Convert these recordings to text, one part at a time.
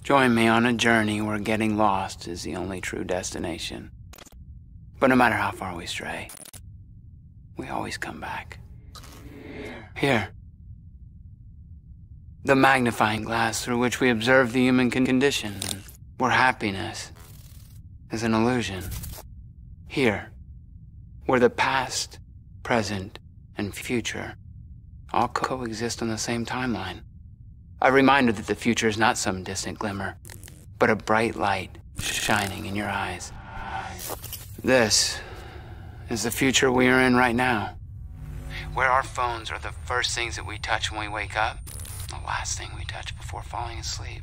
Join me on a journey where getting lost is the only true destination. But no matter how far we stray, we always come back. Here. The magnifying glass through which we observe the human condition, where happiness is an illusion. Here, where the past, present, and future all coexist on the same timeline. A reminder that the future is not some distant glimmer, but a bright light shining in your eyes. This is the future we are in right now, where our phones are the first things that we touch when we wake up, the last thing we touch before falling asleep.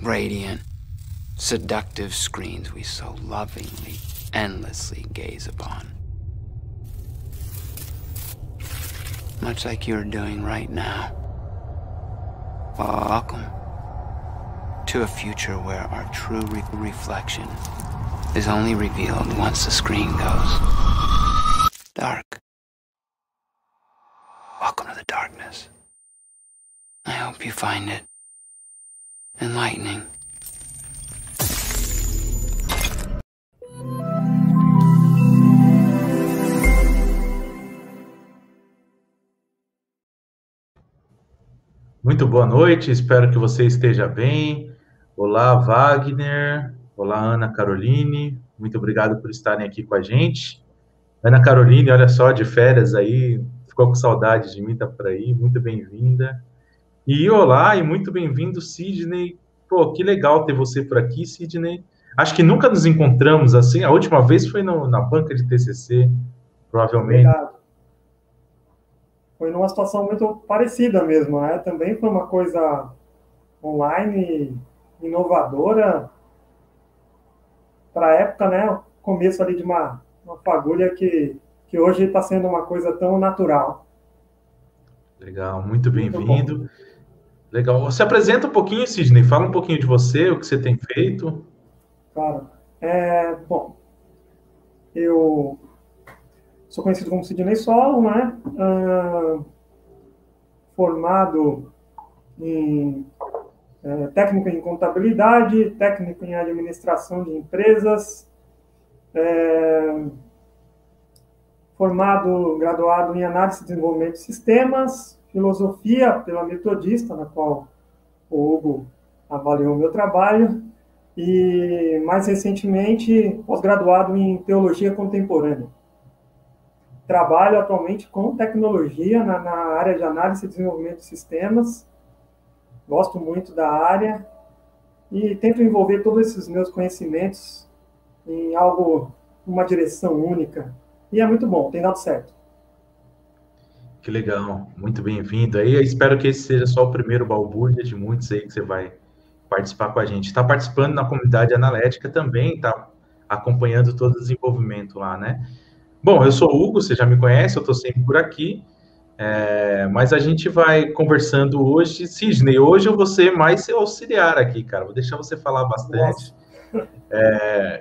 Radiant, seductive screens we so lovingly, endlessly gaze upon. Much like you're doing right now. Welcome to a future where our true reflection is only revealed once the screen goes dark. Welcome to the darkness. I hope you find it enlightening. Muito boa noite, espero que você esteja bem. Olá, Wagner. Olá, Ana Caroline. Muito obrigado por estarem aqui com a gente. Ana Caroline, olha só, de férias aí, ficou com saudade de mim, tá por aí. Muito bem-vinda. E olá, e muito bem-vindo, Sidney. Pô, que legal ter você por aqui, Sidney. Acho que nunca nos encontramos assim. A última vez foi na banca de TCC, provavelmente. Verdade. Foi numa situação muito parecida mesmo, né? Também foi uma coisa online, inovadora, para a época, né? Começo ali de uma fagulha que hoje está sendo uma coisa tão natural. Legal, muito bem-vindo. Legal. Se apresenta um pouquinho, Sidney, fala um pouquinho de você, o que você tem feito. Claro. Bom, eu sou conhecido como Sidney Solon, né? Formado em técnico em contabilidade, técnico em administração de empresas, graduado em análise e desenvolvimento de sistemas, filosofia pela Metodista, na qual o Hugo avaliou o meu trabalho, e mais recentemente pós-graduado em teologia contemporânea. Trabalho atualmente com tecnologia na área de análise e desenvolvimento de sistemas. Gosto muito da área e tento envolver todos esses meus conhecimentos em uma direção única. E é muito bom, tem dado certo. Que legal, muito bem-vindo. Aí eu espero que esse seja só o primeiro balbúrdia de muitos aí que você vai participar com a gente. Está participando na comunidade analética também, está acompanhando todo o desenvolvimento lá, né? Bom, eu sou o Hugo, você já me conhece, eu estou sempre por aqui, mas a gente vai conversando hoje. Sidney, hoje eu vou ser mais seu auxiliar aqui, cara, vou deixar você falar bastante,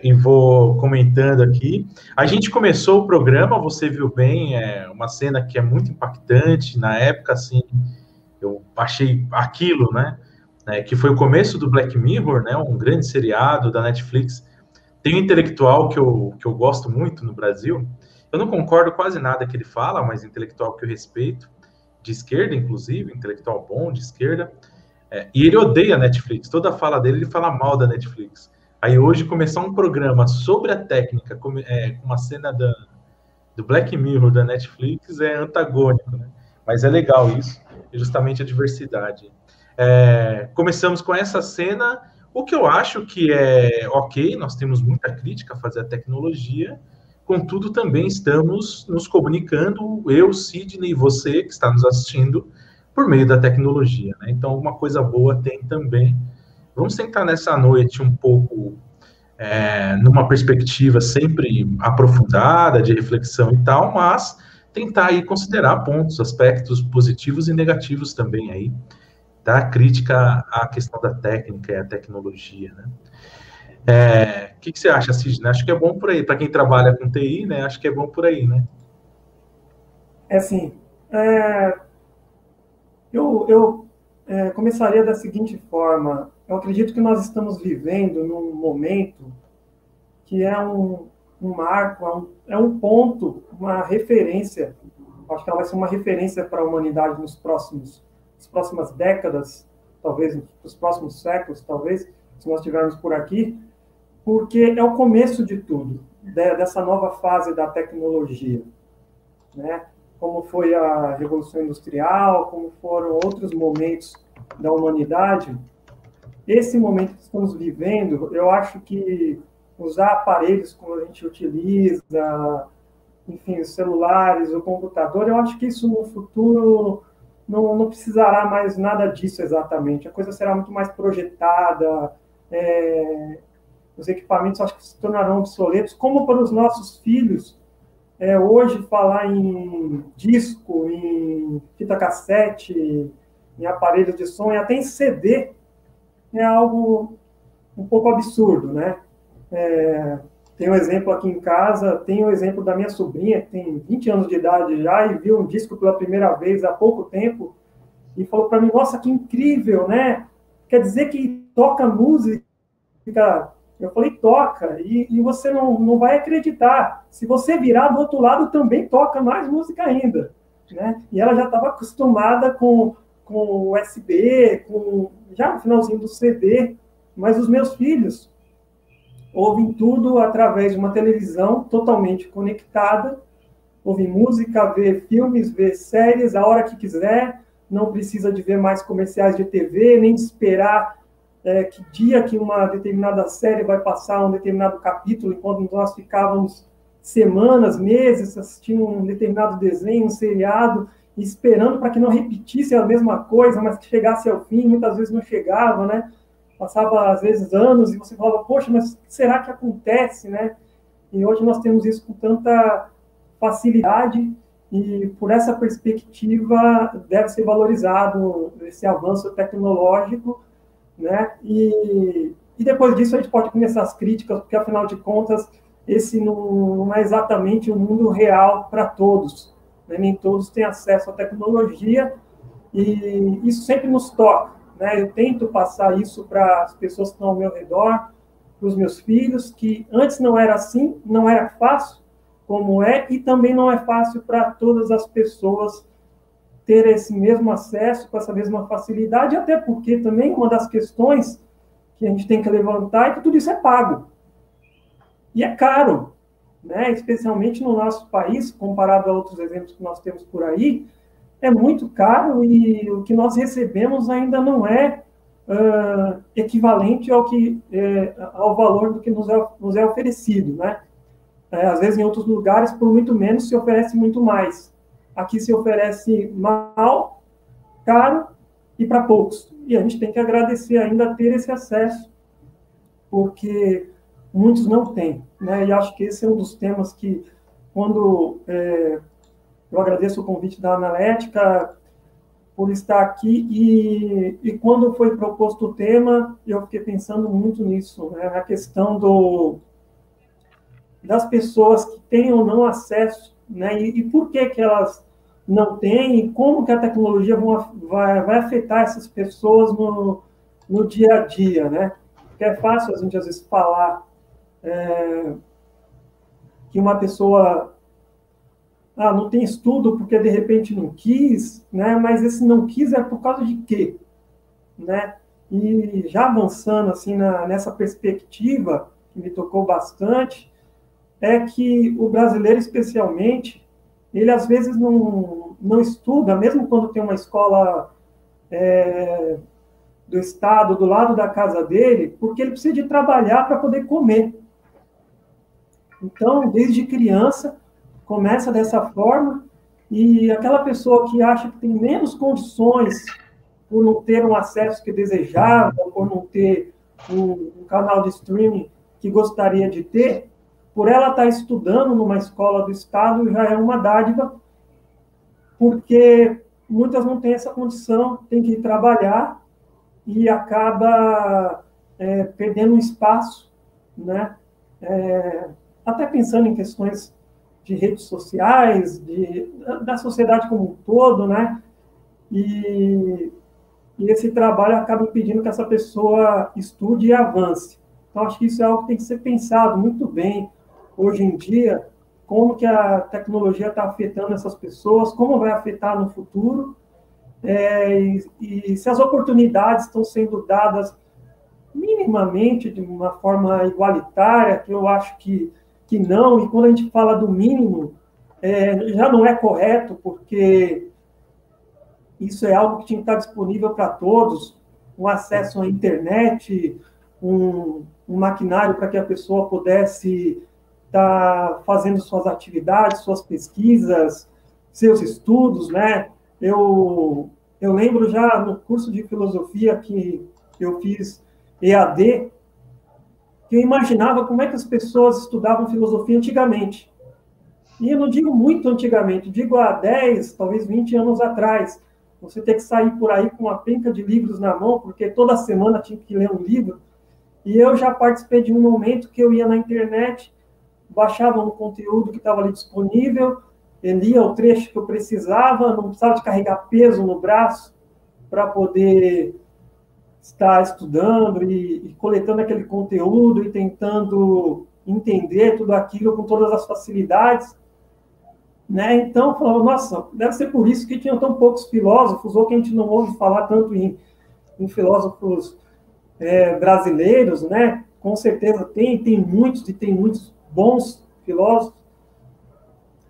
e vou comentando aqui. A gente começou o programa, você viu bem, uma cena que é muito impactante, na época, assim, eu achei aquilo, né, que foi o começo do Black Mirror, né, um grande seriado da Netflix. Tem um intelectual que eu gosto muito no Brasil. Eu não concordo quase nada que ele fala, mas intelectual que eu respeito, de esquerda, inclusive, intelectual bom, de esquerda, e ele odeia a Netflix. Toda a fala dele, ele fala mal da Netflix. Aí hoje começar um programa sobre a técnica, com uma cena do Black Mirror da Netflix, é antagônico, né? Mas é legal isso, é justamente a diversidade. Começamos com essa cena, o que eu acho que é ok, nós temos muita crítica a fazer a tecnologia, contudo, também estamos nos comunicando, eu, Sidney e você, que está nos assistindo, por meio da tecnologia, né? Então, alguma coisa boa tem também. Vamos tentar nessa noite um pouco, numa perspectiva sempre aprofundada, de reflexão e tal, mas tentar aí considerar pontos, aspectos positivos e negativos também aí, da crítica à questão da técnica e à tecnologia, né? O que você acha, Sidney? Acho que é bom por aí, para quem trabalha com TI, né? Acho que é bom por aí, né? Eu começaria da seguinte forma. Eu acredito que nós estamos vivendo num momento que é um marco, é um ponto, uma referência. Acho que ela vai ser uma referência para a humanidade nas próximas décadas, talvez nos próximos séculos, talvez, se nós estivermos por aqui, porque é o começo de tudo, dessa nova fase da tecnologia, né? Como foi a Revolução Industrial, como foram outros momentos da humanidade, esse momento que estamos vivendo, eu acho que usar aparelhos como a gente utiliza, enfim, os celulares, o computador, eu acho que isso no futuro não precisará mais nada disso exatamente. A coisa será muito mais projetada, os equipamentos acho que se tornarão obsoletos, como para os nossos filhos, hoje falar em disco, em fita cassete, em aparelhos de som e até em CD é algo um pouco absurdo, né? Tem um exemplo aqui em casa, tem o exemplo da minha sobrinha, que tem 20 anos de idade já, e viu um disco pela primeira vez há pouco tempo, e falou para mim, nossa, que incrível, né? Quer dizer que toca música? Eu falei, toca, e você não vai acreditar. Se você virar do outro lado, também toca mais música ainda, né? E ela já estava acostumada com o USB, já no finalzinho do CD, mas os meus filhos ouvem tudo através de uma televisão totalmente conectada, ouvem música, vê filmes, vê séries a hora que quiser, não precisa de ver mais comerciais de TV, nem de esperar que dia que uma determinada série vai passar um determinado capítulo, enquanto nós ficávamos semanas, meses assistindo um determinado desenho, um seriado, esperando para que não repetisse a mesma coisa, mas que chegasse ao fim, muitas vezes não chegava, né? Passava, às vezes, anos, e você falava, poxa, mas o que será que acontece, né? E hoje nós temos isso com tanta facilidade, e por essa perspectiva deve ser valorizado esse avanço tecnológico, né? E depois disso a gente pode começar as críticas, porque, afinal de contas, esse não é exatamente um mundo real para todos, né? Nem todos têm acesso à tecnologia, e isso sempre nos toca, né? Eu tento passar isso para as pessoas que estão ao meu redor, para os meus filhos, que antes não era assim, não era fácil, como é, e também não é fácil para todas as pessoas ter esse mesmo acesso, com essa mesma facilidade, até porque também uma das questões que a gente tem que levantar é que tudo isso é pago. E é caro, né? Especialmente no nosso país, comparado a outros exemplos que nós temos por aí, é muito caro e o que nós recebemos ainda não é equivalente ao valor do que nos é oferecido, né? Às vezes, em outros lugares, por muito menos, se oferece muito mais. Aqui se oferece mal, caro e para poucos. E a gente tem que agradecer ainda ter esse acesso, porque muitos não têm, né? E acho que esse é um dos temas que, quando eu agradeço o convite da Analética por estar aqui, e quando foi proposto o tema, eu fiquei pensando muito nisso, né? Na questão das pessoas que têm ou não acesso, né? E por que elas não têm, e como que a tecnologia vai afetar essas pessoas no dia a dia, né? Porque é fácil a gente, às vezes, falar que uma pessoa não tem estudo porque, de repente, não quis, né? Mas esse não quis é por causa de quê? Né? E já avançando assim, nessa perspectiva, que me tocou bastante, é que o brasileiro, especialmente, ele às vezes não estuda, mesmo quando tem uma escola do Estado do lado da casa dele, porque ele precisa de trabalhar para poder comer. Então, desde criança, começa dessa forma, e aquela pessoa que acha que tem menos condições por não ter um acesso que desejava, por não ter um canal de streaming que gostaria de ter, por ela estar estudando numa escola do Estado, já é uma dádiva, porque muitas não têm essa condição, tem que ir trabalhar e acaba perdendo um espaço, né? Até pensando em questões de redes sociais, da sociedade como um todo, né? E e esse trabalho acaba impedindo que essa pessoa estude e avance. Então, acho que isso é algo que tem que ser pensado muito bem hoje em dia, como que a tecnologia está afetando essas pessoas, como vai afetar no futuro, e se as oportunidades estão sendo dadas minimamente de uma forma igualitária, que eu acho que não, e quando a gente fala do mínimo, já não é correto, porque isso é algo que tinha que estar disponível para todos, um acesso à internet, um maquinário para que a pessoa pudesse estar fazendo suas atividades, suas pesquisas, seus estudos, né? Eu lembro já no curso de filosofia que eu fiz EAD, que eu imaginava como é que as pessoas estudavam filosofia antigamente. E eu não digo muito antigamente, digo há 10, talvez 20 anos atrás. Você tem que sair por aí com uma penca de livros na mão, porque toda semana tinha que ler um livro. E eu já participei de um momento que eu ia na internet, baixava um conteúdo que estava ali disponível, lia o trecho que eu precisava, não precisava de carregar peso no braço para poder estar estudando e coletando aquele conteúdo e tentando entender tudo aquilo com todas as facilidades. Né? Então, eu falava, nossa, deve ser por isso que tinham tão poucos filósofos, ou que a gente não ouve falar tanto em filósofos brasileiros, né? Com certeza tem muitos bons filósofos,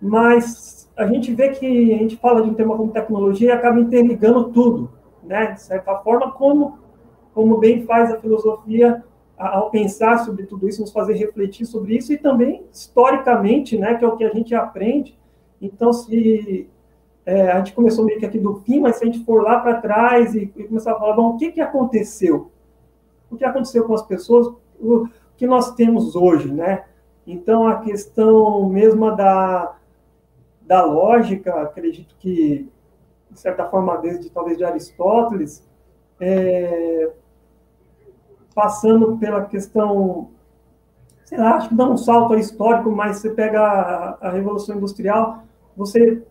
mas a gente vê que a gente fala de um tema como tecnologia e acaba interligando tudo, né? De certa forma, como bem faz a filosofia ao pensar sobre tudo isso, nos fazer refletir sobre isso, e também historicamente, né? Que é o que a gente aprende. Então, se a gente começou meio que aqui do fim, mas se a gente for lá para trás e começar a falar, bom, o que aconteceu? O que aconteceu com as pessoas? O que nós temos hoje, né? Então, a questão mesmo da lógica, acredito que, de certa forma, desde talvez de Aristóteles, passando pela questão, sei lá, acho que dá um salto histórico, mas você pega a Revolução Industrial, você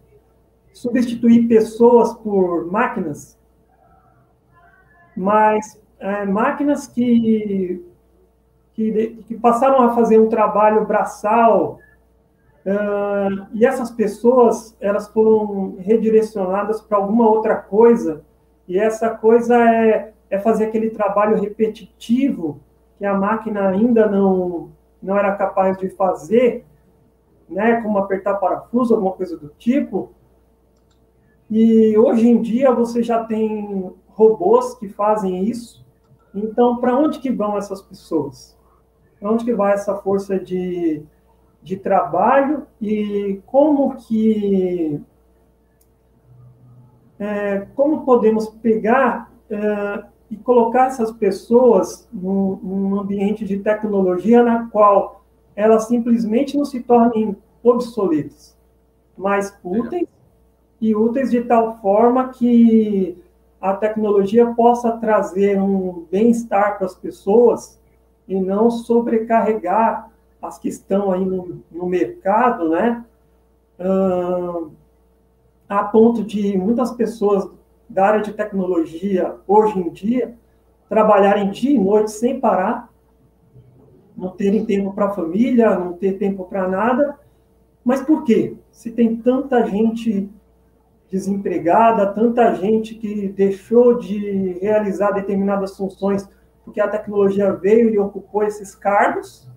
substituir pessoas por máquinas, mas máquinas que passaram a fazer um trabalho braçal, e essas pessoas elas foram redirecionadas para alguma outra coisa, e essa coisa é fazer aquele trabalho repetitivo que a máquina ainda não era capaz de fazer, né, como apertar parafuso, alguma coisa do tipo. E hoje em dia você já tem robôs que fazem isso. Então, para onde que vão essas pessoas? Para onde que vai essa força de trabalho? E como podemos pegar e colocar essas pessoas num ambiente de tecnologia na qual elas simplesmente não se tornem obsoletas, mas úteis, e úteis de tal forma que a tecnologia possa trazer um bem-estar para as pessoas e não sobrecarregar as que estão aí no mercado, né? A ponto de muitas pessoas da área de tecnologia, hoje em dia, trabalharem dia e noite sem parar, não terem tempo para a família, não ter tempo para nada. Mas por quê? Se tem tanta gente desempregada, tanta gente que deixou de realizar determinadas funções porque a tecnologia veio e ocupou esses cargos,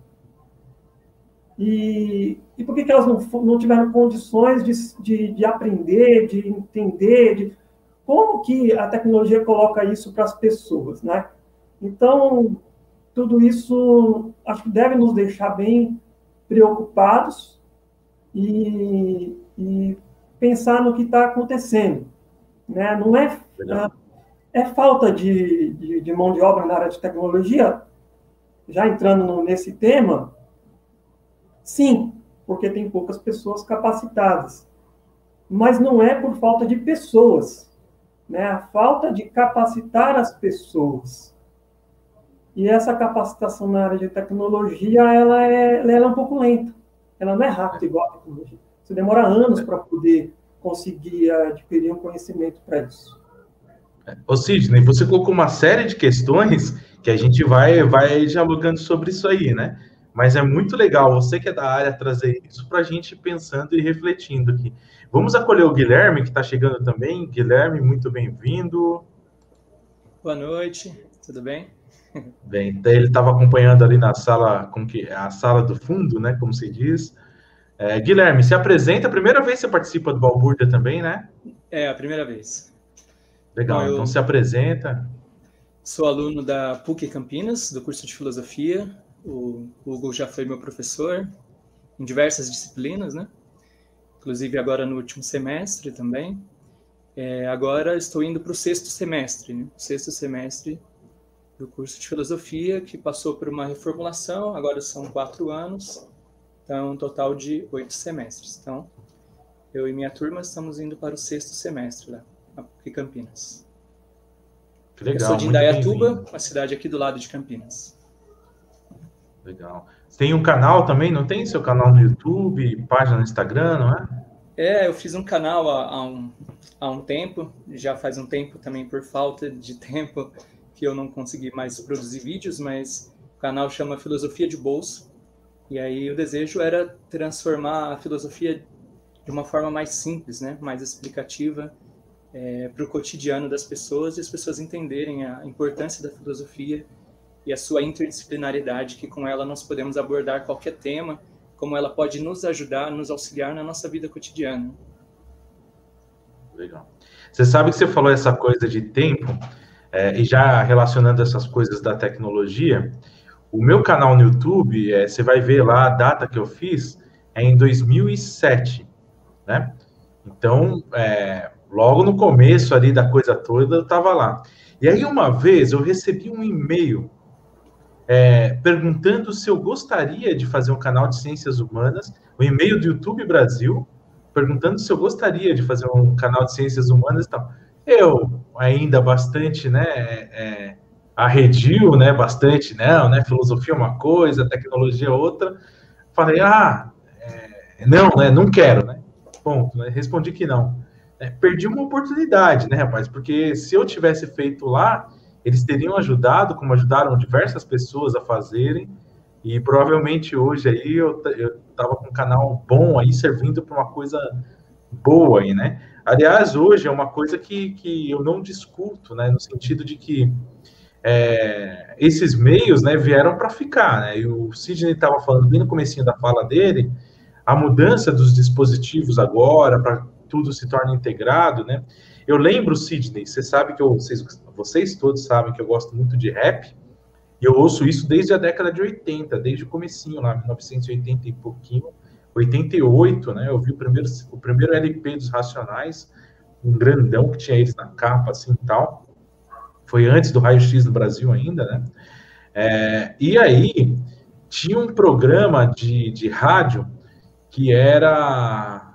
e por que elas não tiveram condições de aprender, de entender, como que a tecnologia coloca isso para as pessoas, né? Então, tudo isso acho que deve nos deixar bem preocupados e pensar no que está acontecendo, né? Não é falta de mão de obra na área de tecnologia, já entrando nesse tema, sim, porque tem poucas pessoas capacitadas, mas não é por falta de pessoas, né? A falta de capacitar as pessoas. E essa capacitação na área de tecnologia, ela é um pouco lenta, ela não é rápida igual a tecnologia. Você demora anos para poder conseguir adquirir um conhecimento para isso. Ô, Sidney, você colocou uma série de questões que a gente vai dialogando sobre isso aí, né? Mas é muito legal, você que é da área, trazer isso para a gente pensando e refletindo aqui. Vamos acolher o Guilherme, que está chegando também. Guilherme, muito bem-vindo. Boa noite, tudo bem? Bem, ele estava acompanhando ali na sala, a sala do fundo, né? Como se diz. Guilherme, se apresenta. A primeira vez que você participa do Balbúrdia também, né? É a primeira vez. Legal, então se apresenta. Sou aluno da PUC Campinas, do curso de Filosofia. O Hugo já foi meu professor em diversas disciplinas, né? Inclusive agora no último semestre também. Agora estou indo para o sexto semestre, né? O sexto semestre do curso de Filosofia, que passou por uma reformulação, agora são 4 anos, então um total de 8 semestres. Então, eu e minha turma estamos indo para o sexto semestre lá, na PUC Campinas. Que legal, eu sou de Indaiatuba, uma cidade aqui do lado de Campinas. Legal. Tem um canal também, não tem seu canal no YouTube, página no Instagram, não é? Eu fiz um canal há um tempo, já faz um tempo também por falta de tempo que eu não consegui mais produzir vídeos, mas o canal chama Filosofia de Bolso, e aí o desejo era transformar a filosofia de uma forma mais simples, né, mais explicativa para o cotidiano das pessoas, e as pessoas entenderem a importância da filosofia e a sua interdisciplinaridade, que com ela nós podemos abordar qualquer tema, como ela pode nos ajudar, nos auxiliar na nossa vida cotidiana. Legal. Você sabe que você falou essa coisa de tempo, e já relacionando essas coisas da tecnologia, o meu canal no YouTube, você vai ver lá a data que eu fiz, é em 2007, né? Então, logo no começo ali da coisa toda, eu estava lá. E aí, uma vez, eu recebi um e-mail perguntando se eu gostaria de fazer um canal de ciências humanas, um e-mail do YouTube Brasil, perguntando se eu gostaria de fazer um canal de ciências humanas e tal. Eu, ainda bastante, né, arredio, né, bastante, não, né, filosofia é uma coisa, tecnologia é outra, falei, não, né, não quero, né, ponto, né, respondi que não. Perdi uma oportunidade, né, rapaz, porque se eu tivesse feito lá, eles teriam ajudado, como ajudaram diversas pessoas a fazerem, e provavelmente hoje aí eu tava com um canal bom aí, servindo para uma coisa boa aí, né? Aliás, hoje é uma coisa que eu não discuto, né? No sentido de que esses meios, né, vieram para ficar, né? E o Sidney estava falando bem no comecinho da fala dele, a mudança dos dispositivos agora, para tudo se torna integrado, né? Eu lembro, Sidney, você sabe que vocês todos sabem que eu gosto muito de rap, e eu ouço isso desde a década de 80, desde o comecinho lá, 1980 e pouquinho, 88, né? Eu vi o primeiro LP dos Racionais, um grandão que tinha eles na capa, assim, e tal. Foi antes do Raio X no Brasil ainda, né? E aí, tinha um programa de rádio que era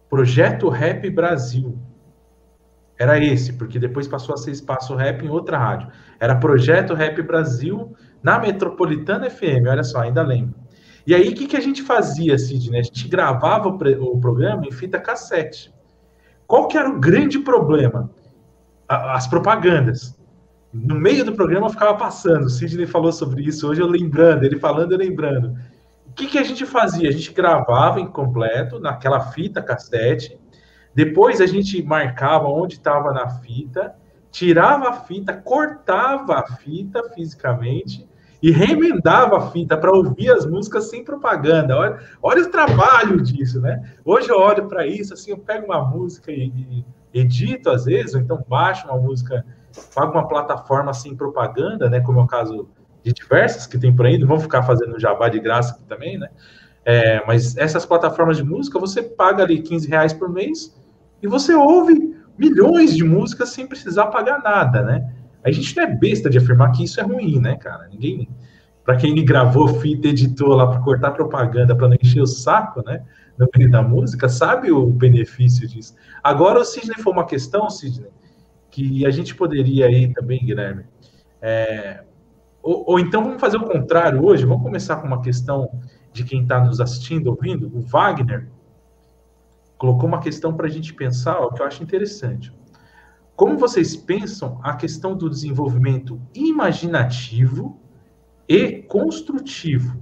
Projeto Rap Brasil. Era esse, porque depois passou a ser Espaço Rap em outra rádio. Era Projeto Rap Brasil na Metropolitana FM, olha só, ainda lembro. E aí, o que a gente fazia, Sidney? A gente gravava o programa em fita cassete. Qual que era o grande problema? As propagandas. No meio do programa ficava passando. O Sidney falou sobre isso hoje, eu lembrando, ele falando, eu lembrando. O que a gente fazia? A gente gravava incompleto, naquela fita cassete. Depois a gente marcava onde estava na fita, tirava a fita, cortava a fita fisicamente e remendava a fita para ouvir as músicas sem propaganda. Olha o trabalho disso, né? Hoje eu olho para isso, assim, eu pego uma música e edito às vezes, ou então baixo uma música, pago uma plataforma sem propaganda, né? Como é o caso de diversas que tem por aí, não vão ficar fazendo jabá de graça aqui também, né? Mas essas plataformas de música, você paga ali R$15 por mês e você ouve milhões de músicas sem precisar pagar nada, né? A gente não é besta de afirmar que isso é ruim, né, cara? Ninguém, para quem gravou fita, editou lá para cortar propaganda, para não encher o saco, né, no meio da música, sabe o benefício disso. Agora, o Sidney foi uma questão, Sidney, que a gente poderia aí também, Guilherme, ou então vamos fazer o contrário hoje, vamos começar com uma questão de quem está nos assistindo, ouvindo. O Wagner colocou uma questão para a gente pensar, ó, que eu acho interessante. como vocês pensam a questão do desenvolvimento imaginativo e construtivo,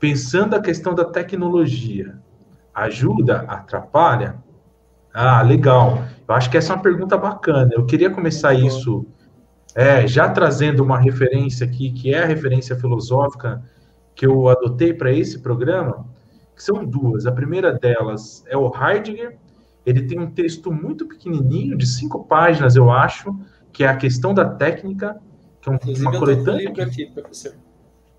pensando a questão da tecnologia? Ajuda? Atrapalha? Ah, legal. Eu acho que essa é uma pergunta bacana. Eu queria começar isso já trazendo uma referência aqui, que é a referência filosófica que eu adotei para esse programa, que são duas. A primeira delas é o Heidegger. Ele tem um texto muito pequenininho, de 5 páginas, eu acho, que é a questão da técnica, que é uma coletânea. Eu tô com o livro aqui, professor.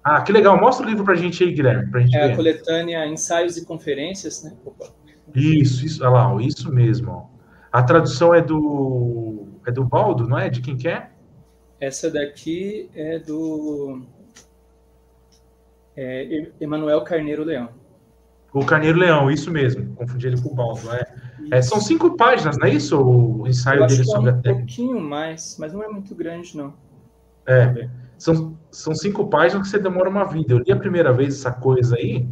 Ah, que legal. Mostra o livro para a gente aí, Guilherme. Pra gente ver. A coletânea Ensaios e Conferências, né? Opa. Isso, olha lá, isso mesmo. Ó. A tradução é do Baldo, não é? De quem que é? Essa daqui é do Emanuel Carneiro Leão. O Carneiro Leão, isso mesmo. Confundi ele com o Baldo. São 5 páginas, não é isso? O ensaio dele sobre a técnica. Um pouquinho mais, mas não é muito grande, não. São 5 páginas que você demora uma vida. Eu li a primeira vez essa coisa aí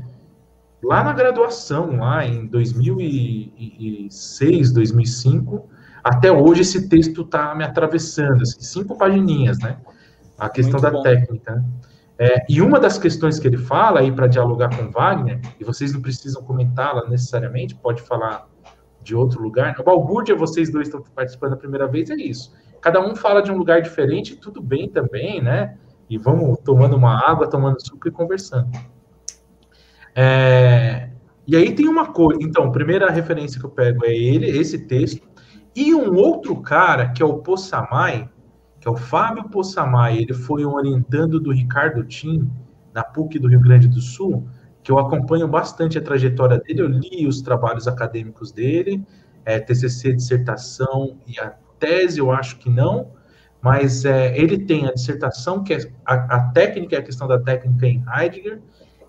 lá na graduação, lá em 2006, 2005. Até hoje esse texto está me atravessando, assim, 5 pagininhas, né? A questão da técnica, né? E uma das questões que ele fala aí para dialogar com Wagner, e vocês não precisam comentá-la necessariamente, pode falar de outro lugar. O Balbúrdia, vocês dois estão participando a primeira vez, é isso. Cada um fala de um lugar diferente, tudo bem também, né? E vamos tomando uma água, tomando suco e conversando. E aí tem uma coisa. Então, a primeira referência que eu pego é esse texto, e um outro cara, que é o Possamay, que é o Fábio Possamay. Ele foi um orientando do Ricardo Tim, na PUC do Rio Grande do Sul, que eu acompanho bastante a trajetória dele. Eu li os trabalhos acadêmicos dele, TCC, dissertação e a tese, eu acho que não, mas ele tem a dissertação, que é a técnica, a questão da técnica em Heidegger,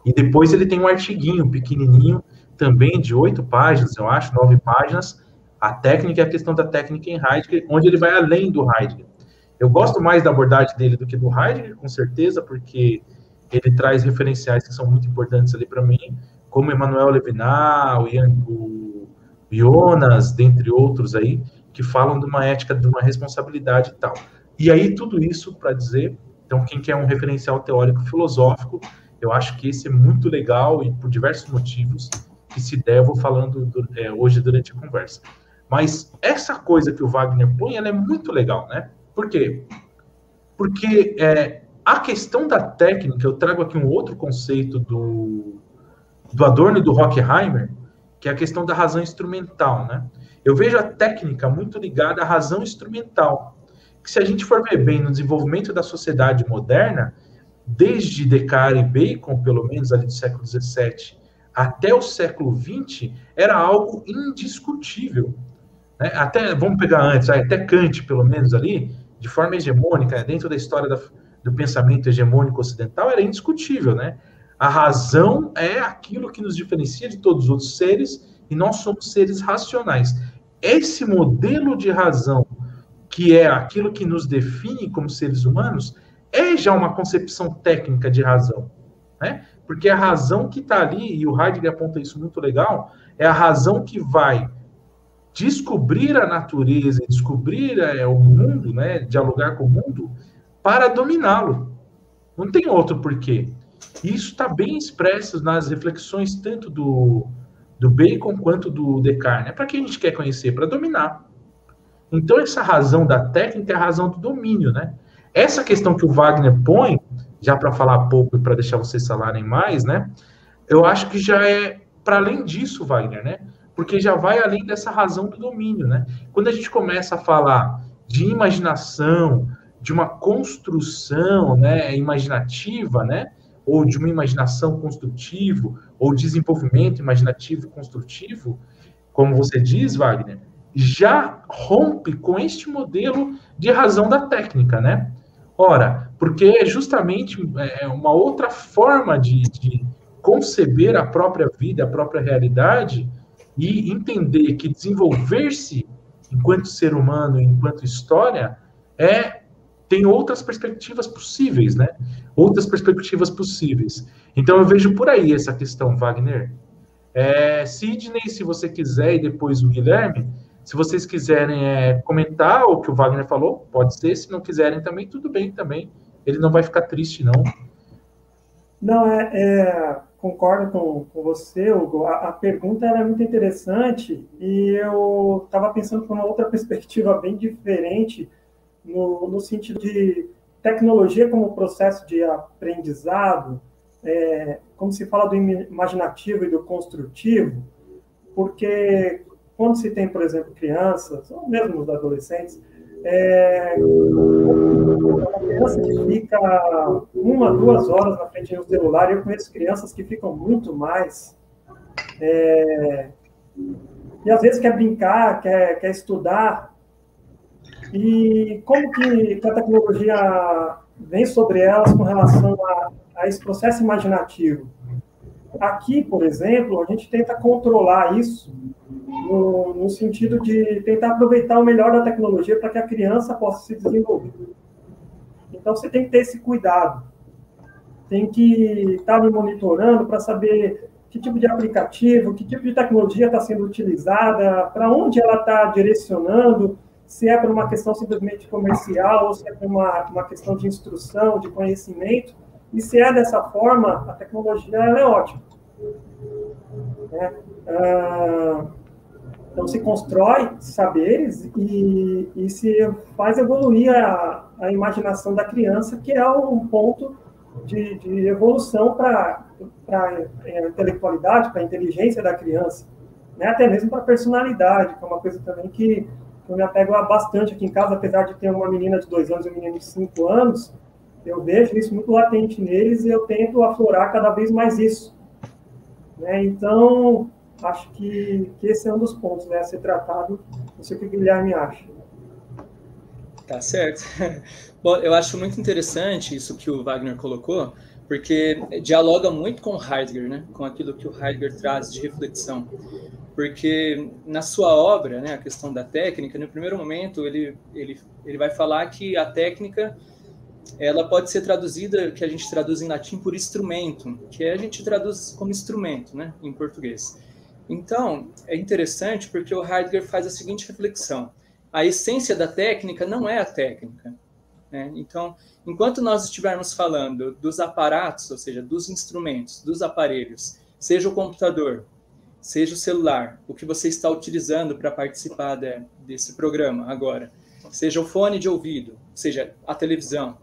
e depois ele tem um artiguinho pequenininho, também de 8 páginas, eu acho, 9 páginas, a técnica é a questão da técnica em Heidegger, onde ele vai além do Heidegger. Eu gosto mais da abordagem dele do que do Heidegger, com certeza, porque ele traz referenciais que são muito importantes ali para mim, como Emmanuel Levinas, o Jonas, dentre outros aí, que falam de uma ética, de uma responsabilidade e tal. E aí, tudo isso para dizer, então, quem quer um referencial teórico filosófico, eu acho que esse é muito legal e por diversos motivos, que se der, eu vou falando hoje durante a conversa. Mas essa coisa que o Wagner põe, ela é muito legal, né? Por quê? Porque a questão da técnica, eu trago aqui um outro conceito do Adorno e do Horkheimer, que é a questão da razão instrumental, né? Eu vejo a técnica muito ligada à razão instrumental, que se a gente for ver bem no desenvolvimento da sociedade moderna, desde Descartes e Bacon, pelo menos ali do século XVII, até o século XX, era algo indiscutível. Né? Até, vamos pegar antes, até Kant, pelo menos ali, de forma hegemônica, dentro da história do pensamento hegemônico ocidental, era indiscutível, né? A razão é aquilo que nos diferencia de todos os outros seres, e nós somos seres racionais. Esse modelo de razão, que é aquilo que nos define como seres humanos, é já uma concepção técnica de razão, né? Porque a razão que está ali, e o Heidegger aponta isso muito legal, é a razão que vai descobrir a natureza, descobrir o mundo, né? Dialogar com o mundo, para dominá-lo. Não tem outro porquê. Isso está bem expresso nas reflexões tanto do Bacon quanto do Descartes. Né? Para que a gente quer conhecer? Para dominar. Então, essa razão da técnica é a razão do domínio. Né? Essa questão que o Wagner põe, já para falar pouco e para deixar vocês falarem mais, né? Eu acho que já é para além disso, Wagner, né? Porque já vai além dessa razão do domínio. Né? Quando a gente começa a falar de imaginação, de uma construção, né, imaginativa, né? Ou de uma imaginação construtiva, ou desenvolvimento imaginativo e construtivo, como você diz, Wagner, já rompe com este modelo de razão da técnica, né? Ora, porque é justamente uma outra forma de conceber a própria vida, a própria realidade, e entender que desenvolver-se enquanto ser humano, enquanto história, tem outras perspectivas possíveis, né? Outras perspectivas possíveis. Então, eu vejo por aí essa questão, Wagner. Sidney, se você quiser, e depois o Guilherme, Se vocês quiserem comentar o que o Wagner falou, pode ser. Se não quiserem também, tudo bem também. Ele não vai ficar triste, não. Não, concordo com você, Hugo. A pergunta é muito interessante e eu estava pensando por uma outra perspectiva bem diferente, no sentido de tecnologia como processo de aprendizado, como se fala do imaginativo e do construtivo, porque quando se tem, por exemplo, crianças, ou mesmo os adolescentes, uma criança que fica 1, 2 horas na frente do celular, eu conheço crianças que ficam muito mais, e às vezes quer brincar, quer estudar, e como que a tecnologia vem sobre elas com relação a esse processo imaginativo? Aqui, por exemplo, a gente tenta controlar isso no sentido de tentar aproveitar o melhor da tecnologia para que a criança possa se desenvolver. Então, você tem que ter esse cuidado. Tem que estar me monitorando para saber que tipo de aplicativo, que tipo de tecnologia está sendo utilizada, para onde ela está direcionando, se é para uma questão simplesmente comercial ou se é para uma questão de instrução, de conhecimento. E se é dessa forma, a tecnologia ela é ótima. Então, se constrói saberes e se faz evoluir a imaginação da criança, que é um ponto de evolução para a intelectualidade, para a inteligência da criança, né? Até mesmo para a personalidade, que é uma coisa também que eu me apego bastante aqui em casa, apesar de ter uma menina de 2 anos e um menino de 5 anos, eu vejo isso muito latente neles e eu tento aflorar cada vez mais isso, né? Então, acho que esse é um dos pontos, né, a ser tratado. Não sei o que o Guilherme acha. Tá certo. Bom, eu acho muito interessante isso que o Wagner colocou, porque dialoga muito com Heidegger, né, com aquilo que o Heidegger traz de reflexão. Porque na sua obra, né, a questão da técnica, no primeiro momento ele vai falar que a técnica ela pode ser traduzida, que a gente traduz em latim por instrumento, que a gente traduz como instrumento, né, em português. Então, é interessante porque o Heidegger faz a seguinte reflexão: a essência da técnica não é a técnica, né? Então, enquanto nós estivermos falando dos aparatos, ou seja, dos instrumentos, dos aparelhos, seja o computador, seja o celular, o que você está utilizando para participar desse programa agora, seja o fone de ouvido, seja a televisão,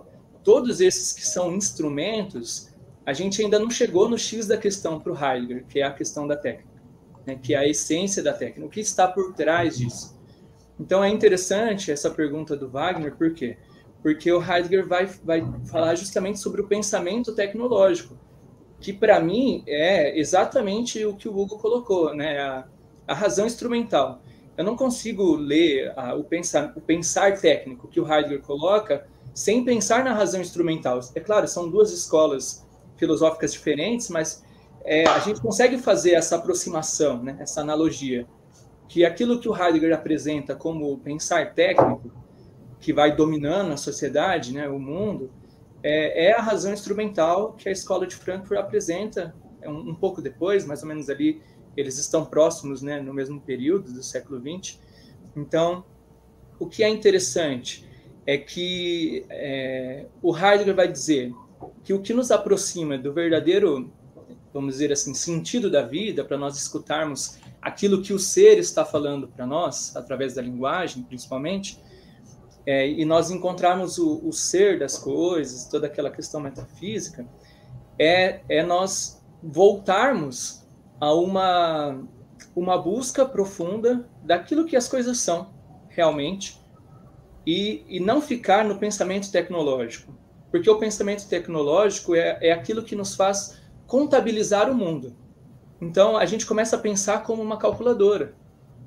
todos esses que são instrumentos, a gente ainda não chegou no X da questão para o Heidegger, que é a questão da técnica, né, que é a essência da técnica, o que está por trás disso. Então é interessante essa pergunta do Wagner, por quê? Porque o Heidegger vai falar justamente sobre o pensamento tecnológico, que para mim é exatamente o que o Hugo colocou, né, a razão instrumental. Eu não consigo ler o pensar técnico que o Heidegger coloca sem pensar na razão instrumental. É claro, são duas escolas filosóficas diferentes, mas a gente consegue fazer essa aproximação, né, essa analogia, que aquilo que o Heidegger apresenta como pensar técnico, que vai dominando a sociedade, né, o mundo, é a razão instrumental que a escola de Frankfurt apresenta um pouco depois, mais ou menos ali, eles estão próximos, né, no mesmo período do século XX. Então, o que é interessante é que o Heidegger vai dizer que o que nos aproxima do verdadeiro, vamos dizer assim, sentido da vida, para nós escutarmos aquilo que o ser está falando para nós, através da linguagem, principalmente, e nós encontrarmos o ser das coisas, toda aquela questão metafísica, é nós voltarmos a uma busca profunda daquilo que as coisas são realmente, e não ficar no pensamento tecnológico, porque o pensamento tecnológico é aquilo que nos faz contabilizar o mundo. Então, a gente começa a pensar como uma calculadora,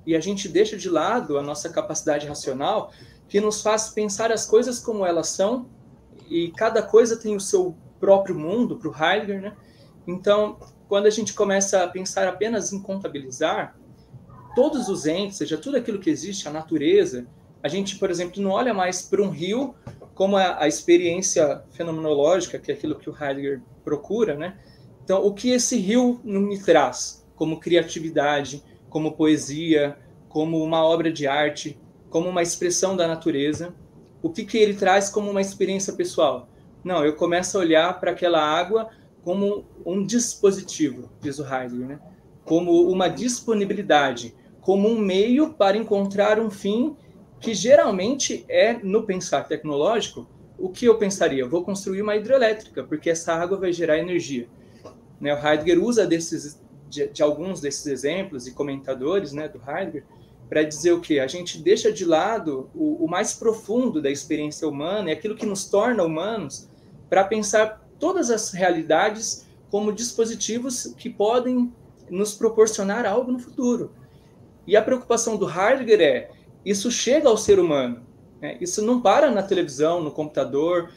e a gente deixa de lado a nossa capacidade racional, que nos faz pensar as coisas como elas são, e cada coisa tem o seu próprio mundo, para o Heidegger, né? Então, quando a gente começa a pensar apenas em contabilizar, todos os entes, seja, tudo aquilo que existe, a natureza, a gente, por exemplo, não olha mais para um rio como a experiência fenomenológica, que é aquilo que o Heidegger procura, né? Então, o que esse rio me traz como criatividade, como poesia, como uma obra de arte, como uma expressão da natureza. O que ele traz como uma experiência pessoal? Não, eu começo a olhar para aquela água como um dispositivo, diz o Heidegger, né? Como uma disponibilidade, como um meio para encontrar um fim que geralmente é, no pensar tecnológico, o que eu pensaria? Eu vou construir uma hidrelétrica, porque essa água vai gerar energia. Né? O Heidegger usa de alguns desses exemplos e comentadores, né, do Heidegger, para dizer o quê? A gente deixa de lado o mais profundo da experiência humana, é aquilo que nos torna humanos, para pensar todas as realidades como dispositivos que podem nos proporcionar algo no futuro. E a preocupação do Heidegger é, isso chega ao ser humano, né? Isso não para na televisão, no computador.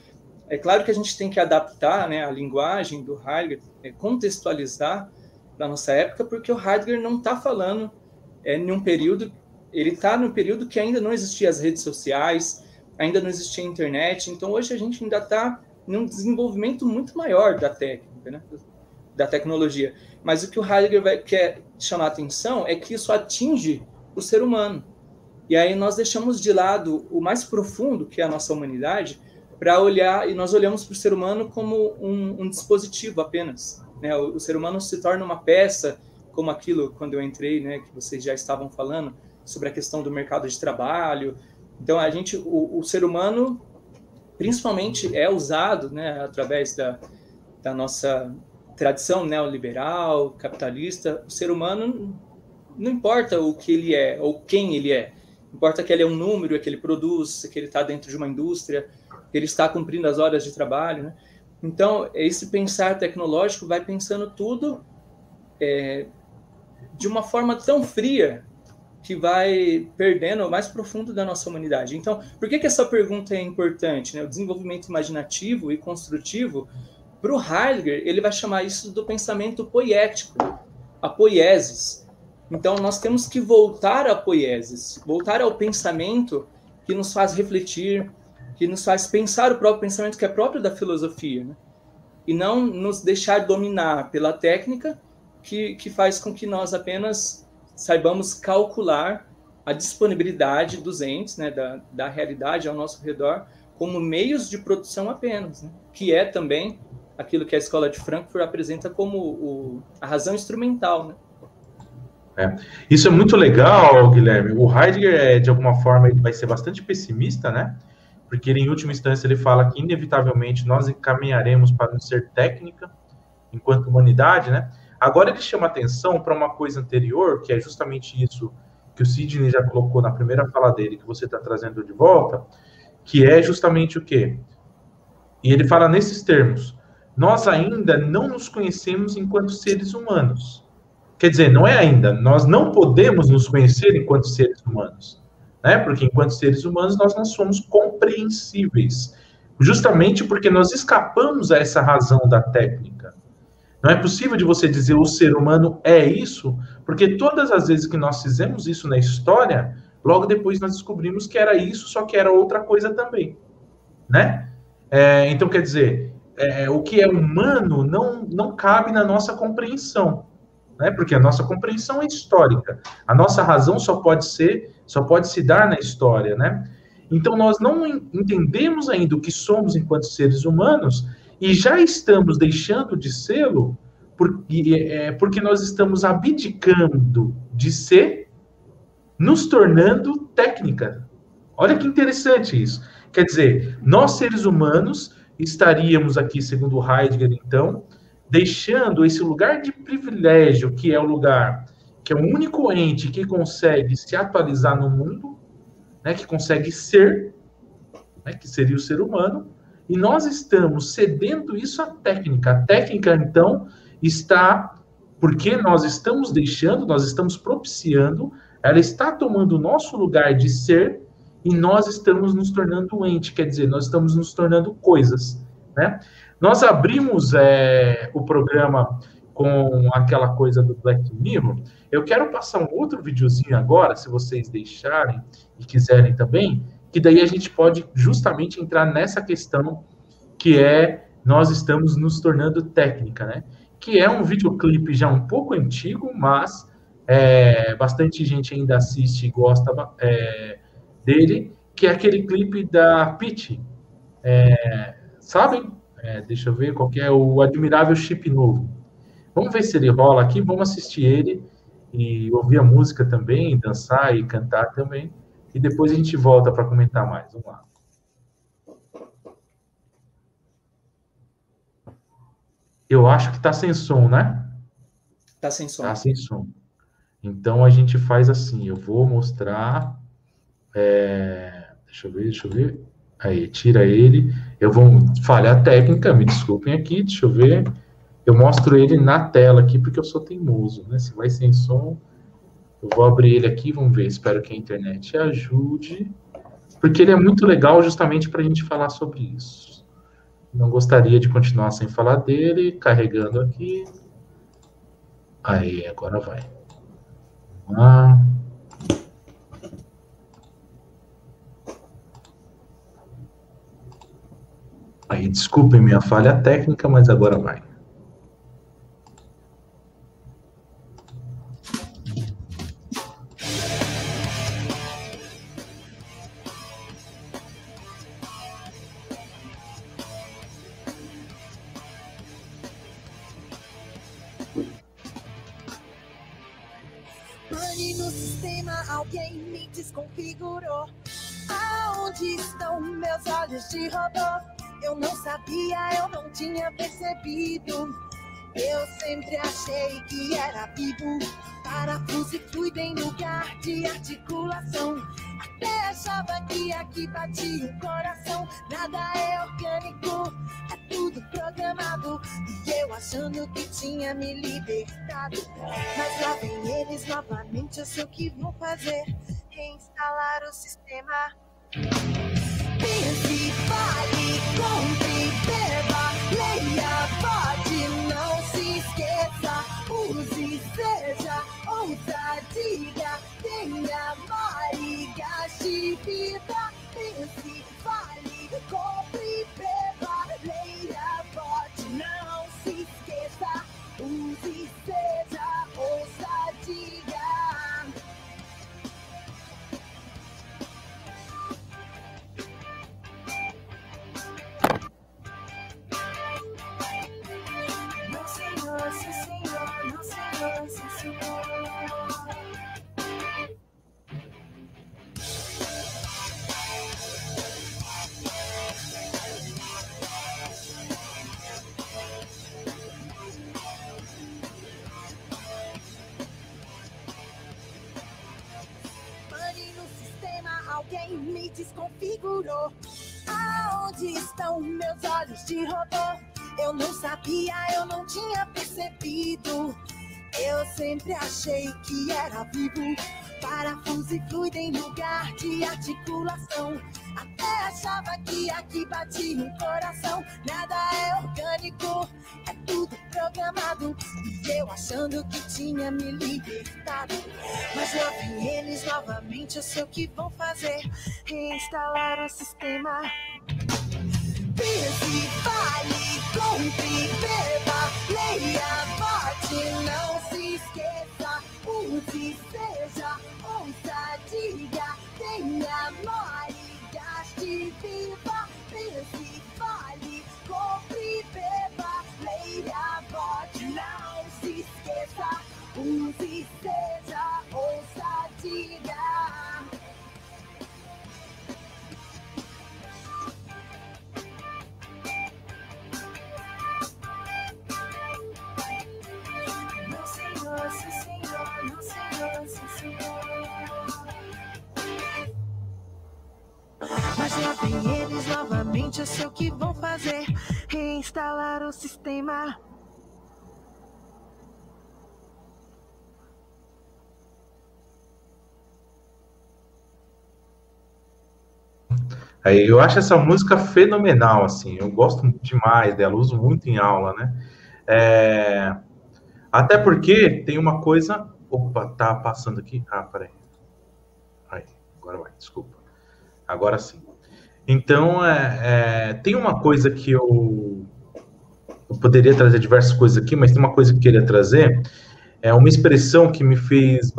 É claro que a gente tem que adaptar, né, a linguagem do Heidegger, contextualizar na nossa época, porque o Heidegger não está falando em um período, ele está num período que ainda não existiam as redes sociais, ainda não existia a internet, então hoje a gente ainda está num desenvolvimento muito maior da técnica, né, da tecnologia. Mas o que o Heidegger quer chamar a atenção é que isso atinge o ser humano. E aí nós deixamos de lado o mais profundo, que é a nossa humanidade, para olhar, e nós olhamos para o ser humano como um dispositivo apenas. Né? O ser humano se torna uma peça, como aquilo, quando eu entrei, né, que vocês já estavam falando, sobre a questão do mercado de trabalho. Então, o ser humano, principalmente, é usado, né, através da nossa tradição neoliberal, capitalista. O ser humano, não importa o que ele é, ou quem ele é, importa que ele é um número, que ele produz, que ele está dentro de uma indústria, que ele está cumprindo as horas de trabalho, né? Então, esse pensar tecnológico vai pensando tudo de uma forma tão fria que vai perdendo o mais profundo da nossa humanidade. Então, por que essa pergunta é importante? Né? O desenvolvimento imaginativo e construtivo, para o Heidegger, ele vai chamar isso do pensamento poético, a poiesis. Então, nós temos que voltar à poiesis, voltar ao pensamento que nos faz refletir, que nos faz pensar o próprio pensamento que é próprio da filosofia, né? E não nos deixar dominar pela técnica que faz com que nós apenas saibamos calcular a disponibilidade dos entes, né, da realidade ao nosso redor, como meios de produção apenas, né? Que é também aquilo que a Escola de Frankfurt apresenta como a razão instrumental, né? Isso é muito legal, Guilherme. O Heidegger, de alguma forma, ele vai ser bastante pessimista, né? Porque ele, em última instância, ele fala que, inevitavelmente, nós encaminharemos para não ser técnica, enquanto humanidade, né? Agora ele chama atenção para uma coisa anterior, que é justamente isso que o Sidney já colocou na primeira fala dele, que você está trazendo de volta, que é justamente o quê? E ele fala nesses termos: nós ainda não nos conhecemos enquanto seres humanos. Quer dizer, não é ainda, nós não podemos nos conhecer enquanto seres humanos, né? Porque enquanto seres humanos nós não somos compreensíveis, justamente porque nós escapamos a essa razão da técnica. Não é possível de você dizer o ser humano é isso, porque todas as vezes que nós fizemos isso na história, logo depois nós descobrimos que era isso, só que era outra coisa também, né? Então, quer dizer, o que é humano não cabe na nossa compreensão, né? Porque a nossa compreensão é histórica. A nossa razão só pode se dar na história, né? Então, nós não entendemos ainda o que somos enquanto seres humanos e já estamos deixando de sê-lo porque nós estamos abdicando de ser, nos tornando técnica. Olha que interessante isso. Quer dizer, nós, seres humanos, estaríamos aqui, segundo Heidegger, então, deixando esse lugar de privilégio, que é o lugar, que é o único ente que consegue se atualizar no mundo, né, que consegue ser, né, que seria o ser humano, e nós estamos cedendo isso à técnica. A técnica, então, está, porque nós estamos deixando, nós estamos propiciando, ela está tomando o nosso lugar de ser, e nós estamos nos tornando ente, quer dizer, nós estamos nos tornando coisas, né? Nós abrimos o programa com aquela coisa do Black Mirror. Eu quero passar um outro videozinho agora, se vocês deixarem e quiserem também, que daí a gente pode justamente entrar nessa questão que nós estamos nos tornando técnica, né? Que é um videoclipe já um pouco antigo, mas bastante gente ainda assiste e gosta dele, que é aquele clipe da Pitty. Sabem? Deixa eu ver qual que é o Admirável Chip Novo. Vamos ver se ele rola aqui, vamos assistir ele e ouvir a música também, dançar e cantar também. E depois a gente volta para comentar mais. Vamos lá. Eu acho que tá sem som, né? Tá sem som. Tá sem som. Então a gente faz assim, eu vou mostrar. Deixa eu ver. Aí, tira ele. Eu vou falhar técnica, me desculpem aqui, deixa eu ver. Eu mostro ele na tela aqui, porque eu sou teimoso, né? Se vai sem som, eu vou abrir ele aqui, vamos ver. Espero que a internet ajude. Porque ele é muito legal justamente para a gente falar sobre isso. Não gostaria de continuar sem falar dele. Carregando aqui. Aí, agora vai. Vamos lá. Aí, desculpem minha falha técnica, mas agora vai. Pane no sistema, alguém me desconfigurou. Aonde estão meus olhos de robô? Eu não sabia, eu não tinha percebido. Eu sempre achei que era vivo. Parafuso e fluido em lugar de articulação. Até achava que aqui batia o coração. Nada é orgânico, é tudo programado. E eu achando que tinha me libertado. Mas lá vem eles novamente, eu sei o que vão fazer. Reinstalar o sistema. Pense, fale, compre, beba, leia, pode, não se esqueça. Use, seja, ouça, diga, tenha, mare, gaste vida. Pense, fale, compre, beba, leia, pode, não se esqueça. Use, seja, ouça, diga. Sim, senhor, não, senhor, sim, senhor. Pane no sistema, alguém me desconfigurou. Aonde estão meus olhos de robô? Eu não sabia, eu não tinha percebido. Eu sempre achei que era vivo. Parafuso e fluido em lugar de articulação. Até achava que aqui batia um coração. Nada é orgânico, é tudo programado. E eu achando que tinha me libertado. Mas lá vem eles novamente, eu sei o que vão fazer. Reinstalar o sistema. Pense, fale, compre, beba, leia, vote, não se esqueça. Use, seja, ouça, diga, tenha, more, gaste, viva. Pense, fale, compre, beba, leia, vote, não se esqueça. Use, seja, ouça, diga. Sim, senhor, não, senhor, sim, senhor. Mas lá vem eles novamente, eu sei o que vão fazer. Reinstalar o sistema. Aí, eu acho essa música fenomenal, assim, eu gosto demais dela, uso muito em aula, né? Até porque tem uma coisa... Opa, tá passando aqui? Ah, peraí. Aí, agora vai, desculpa. Agora sim. Então, tem uma coisa que eu poderia trazer diversas coisas aqui, mas tem uma coisa que eu queria trazer, é uma expressão que me fez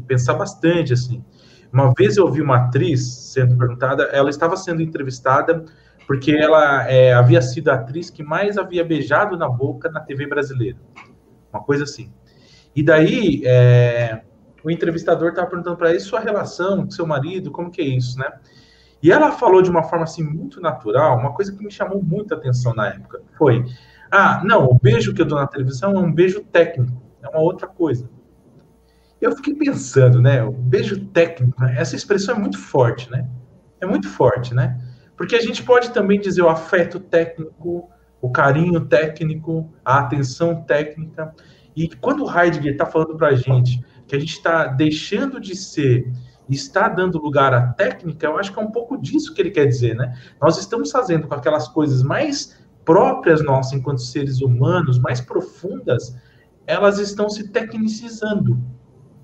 pensar bastante, assim. Uma vez eu ouvi uma atriz sendo perguntada, ela estava sendo entrevistada porque ela havia sido a atriz que mais havia beijado na boca na TV brasileira. Uma coisa assim. E daí, o entrevistador estava perguntando para ela, e sua relação com seu marido, como que é isso, né? E ela falou de uma forma, assim, muito natural, uma coisa que me chamou muita atenção na época, foi, não, o beijo que eu dou na televisão é um beijo técnico, é uma outra coisa. Eu fiquei pensando, né, o beijo técnico, essa expressão é muito forte, né? É muito forte, né? Porque a gente pode também dizer o afeto técnico, o carinho técnico, a atenção técnica. E quando o Heidegger está falando para a gente que a gente está deixando de ser e está dando lugar à técnica, eu acho que é um pouco disso que ele quer dizer, né? Nós estamos fazendo com aquelas coisas mais próprias nossas enquanto seres humanos, mais profundas, elas estão se tecnicizando,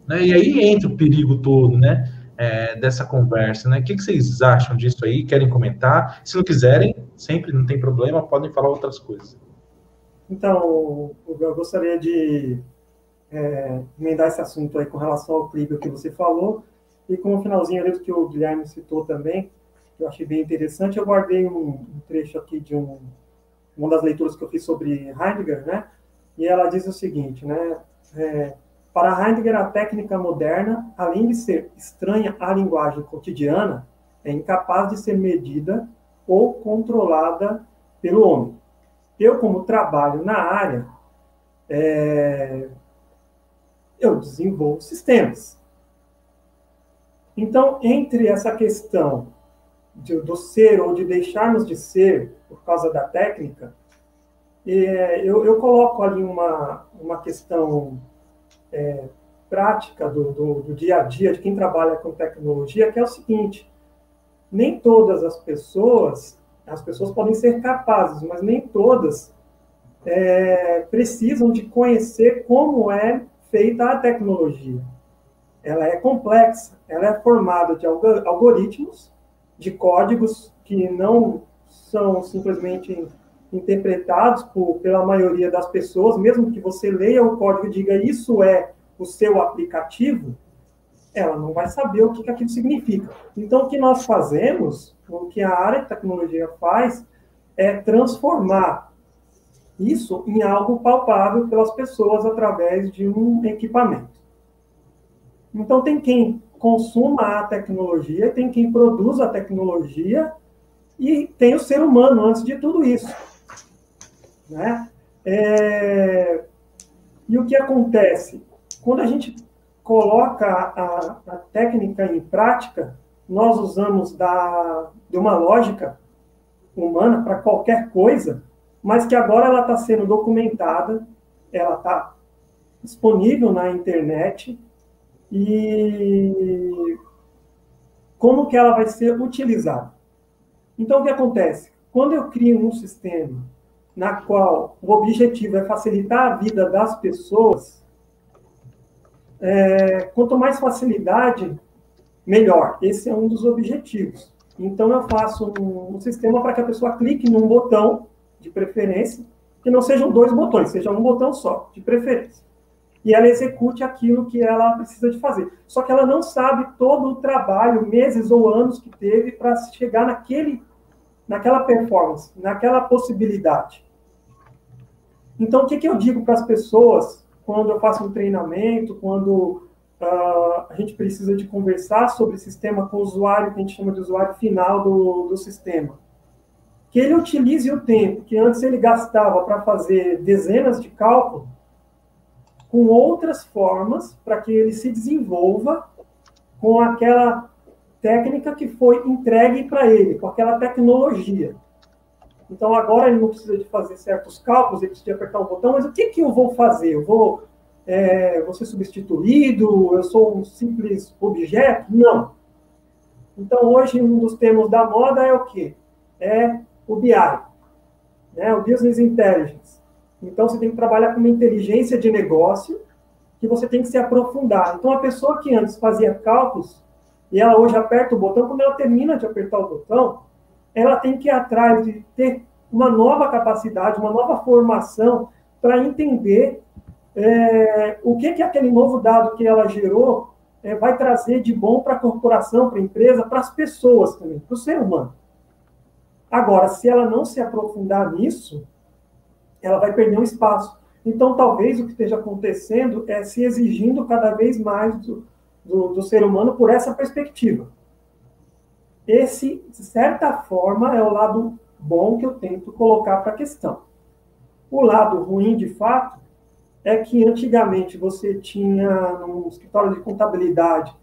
né? E aí entra o perigo todo, né? Dessa conversa, né? O que vocês acham disso aí? Querem comentar? Se não quiserem, sempre não tem problema, podem falar outras coisas. Então, eu gostaria de emendar esse assunto aí com relação ao clipe que você falou, e com o finalzinho ali do que o Guilherme citou também, que eu achei bem interessante. Eu guardei um trecho aqui de uma das leituras que eu fiz sobre Heidegger, né? E ela diz o seguinte, né? Para Heidegger, a técnica moderna, além de ser estranha à linguagem cotidiana, é incapaz de ser medida ou controlada pelo homem. Eu, como trabalho na área, eu desenvolvo sistemas. Então, entre essa questão do ser ou de deixarmos de ser por causa da técnica, eu coloco ali uma questão prática do dia a dia de quem trabalha com tecnologia, que é o seguinte: nem todas as pessoas podem ser capazes, mas nem todas precisam de conhecer como é feita a tecnologia. Ela é complexa, ela é formada de algoritmos, de códigos que não são simplesmente interpretados pela maioria das pessoas. Mesmo que você leia o código e diga isso é o seu aplicativo, ela não vai saber o que aquilo significa. Então, o que nós fazemos, o que a área de tecnologia faz, é transformar isso em algo palpável pelas pessoas através de um equipamento. Então, tem quem consuma a tecnologia, tem quem produza a tecnologia e tem o ser humano antes de tudo isso, né? E o que acontece? Quando a gente coloca a técnica em prática, nós usamos de uma lógica humana para qualquer coisa, mas que agora ela está sendo documentada, ela está disponível na internet, e como que ela vai ser utilizada. Então, o que acontece? Quando eu crio um sistema na qual o objetivo é facilitar a vida das pessoas, quanto mais facilidade, melhor. Esse é um dos objetivos. Então, eu faço um sistema para que a pessoa clique num botão, de preferência, que não sejam 2 botões, seja um botão só, de preferência. E ela execute aquilo que ela precisa de fazer. Só que ela não sabe todo o trabalho, meses ou anos que teve para chegar naquela performance, naquela possibilidade. Então, o que eu digo para as pessoas quando eu faço um treinamento, quando a gente precisa de conversar sobre sistema com o usuário, que a gente chama de usuário final do sistema? Que ele utilize o tempo que antes ele gastava para fazer dezenas de cálculos, com outras formas, para que ele se desenvolva com aquela técnica que foi entregue para ele, com aquela tecnologia. Então, agora ele não precisa de fazer certos cálculos, ele precisa de apertar um botão, mas o que eu vou fazer? Eu vou ser substituído? Eu sou um simples objeto? Não. Então, hoje, um dos termos da moda é o quê? É o BI, né? O Business Intelligence. Então, você tem que trabalhar com uma inteligência de negócio que você tem que se aprofundar. Então, a pessoa que antes fazia cálculos, e ela hoje aperta o botão, quando ela termina de apertar o botão, ela tem que ir atrás de ter uma nova capacidade, uma nova formação para entender o que aquele novo dado que ela gerou vai trazer de bom para a corporação, para a empresa, para as pessoas também, para o ser humano. Agora, se ela não se aprofundar nisso, ela vai perder um espaço. Então, talvez o que esteja acontecendo é se exigindo cada vez mais do ser humano por essa perspectiva. Esse, de certa forma, é o lado bom que eu tento colocar para a questão. O lado ruim, de fato, é que antigamente você tinha, no escritório de contabilidade,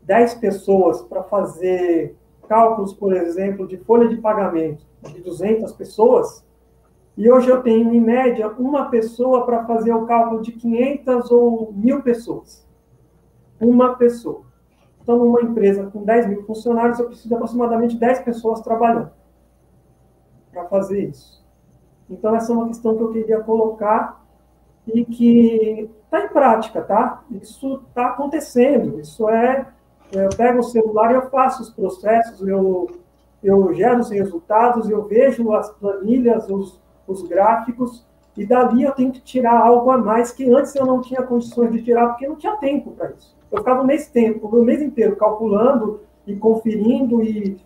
10 pessoas para fazer cálculos, por exemplo, de folha de pagamento de 200 pessoas, e hoje eu tenho, em média, uma pessoa para fazer o cálculo de 500 ou 1.000 pessoas. Uma pessoa. Então, numa empresa com 10 mil funcionários, eu preciso de aproximadamente 10 pessoas trabalhando para fazer isso. Então, essa é uma questão que eu queria colocar e que está em prática, tá? Isso está acontecendo. Isso eu pego o celular e eu faço os processos, eu gero os resultados, eu vejo as planilhas, os gráficos, e dali eu tenho que tirar algo a mais que antes eu não tinha condições de tirar, porque não tinha tempo para isso. Eu ficava o mês inteiro calculando e conferindo, e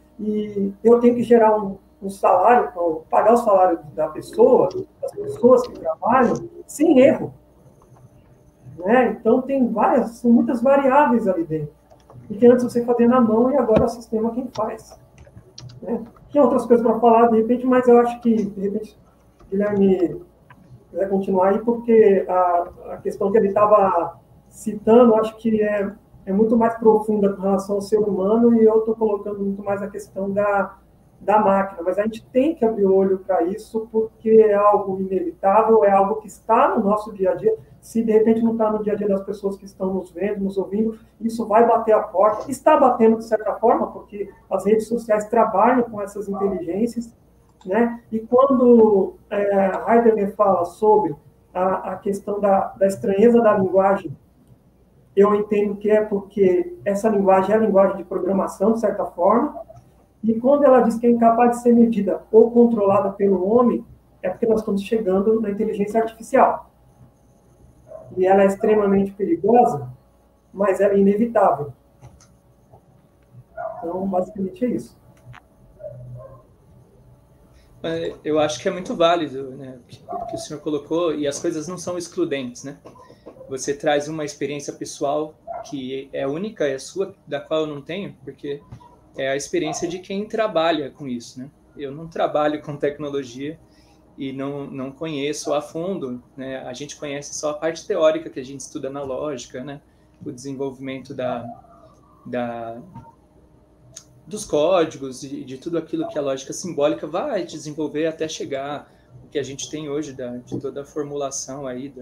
eu tenho que gerar um salário, pagar o salário da pessoa, das pessoas que trabalham, sem erro. Né? Então, são muitas variáveis ali dentro. E que antes você fazia na mão e agora é o sistema quem faz. Né? Tem outras coisas para falar, de repente, mas eu acho que, de repente, Guilherme quiser continuar aí, porque a questão que ele estava citando, acho que é muito mais profunda com relação ao ser humano, e eu estou colocando muito mais a questão da máquina. Mas a gente tem que abrir o olho para isso, porque é algo inevitável, é algo que está no nosso dia a dia. Se, de repente, não está no dia a dia das pessoas que estão nos vendo, nos ouvindo, isso vai bater a porta. Está batendo, de certa forma, porque as redes sociais trabalham com essas inteligências, né? E quando Heidegger fala sobre a questão da estranheza da linguagem, eu entendo que é porque essa linguagem é a linguagem de programação, de certa forma, e quando ela diz que é incapaz de ser medida ou controlada pelo homem, é porque nós estamos chegando na inteligência artificial. E ela é extremamente perigosa, mas ela é inevitável. Então, basicamente é isso. Eu acho que é muito válido, né, o que o senhor colocou, e as coisas não são excludentes, né? Você traz uma experiência pessoal que é única, é sua, da qual eu não tenho, porque é a experiência de quem trabalha com isso, né? Eu não trabalho com tecnologia e não conheço a fundo, né? A gente conhece só a parte teórica que a gente estuda na lógica, né? O desenvolvimento dos códigos e de tudo aquilo que a lógica simbólica vai desenvolver até chegar o que a gente tem hoje de toda a formulação aí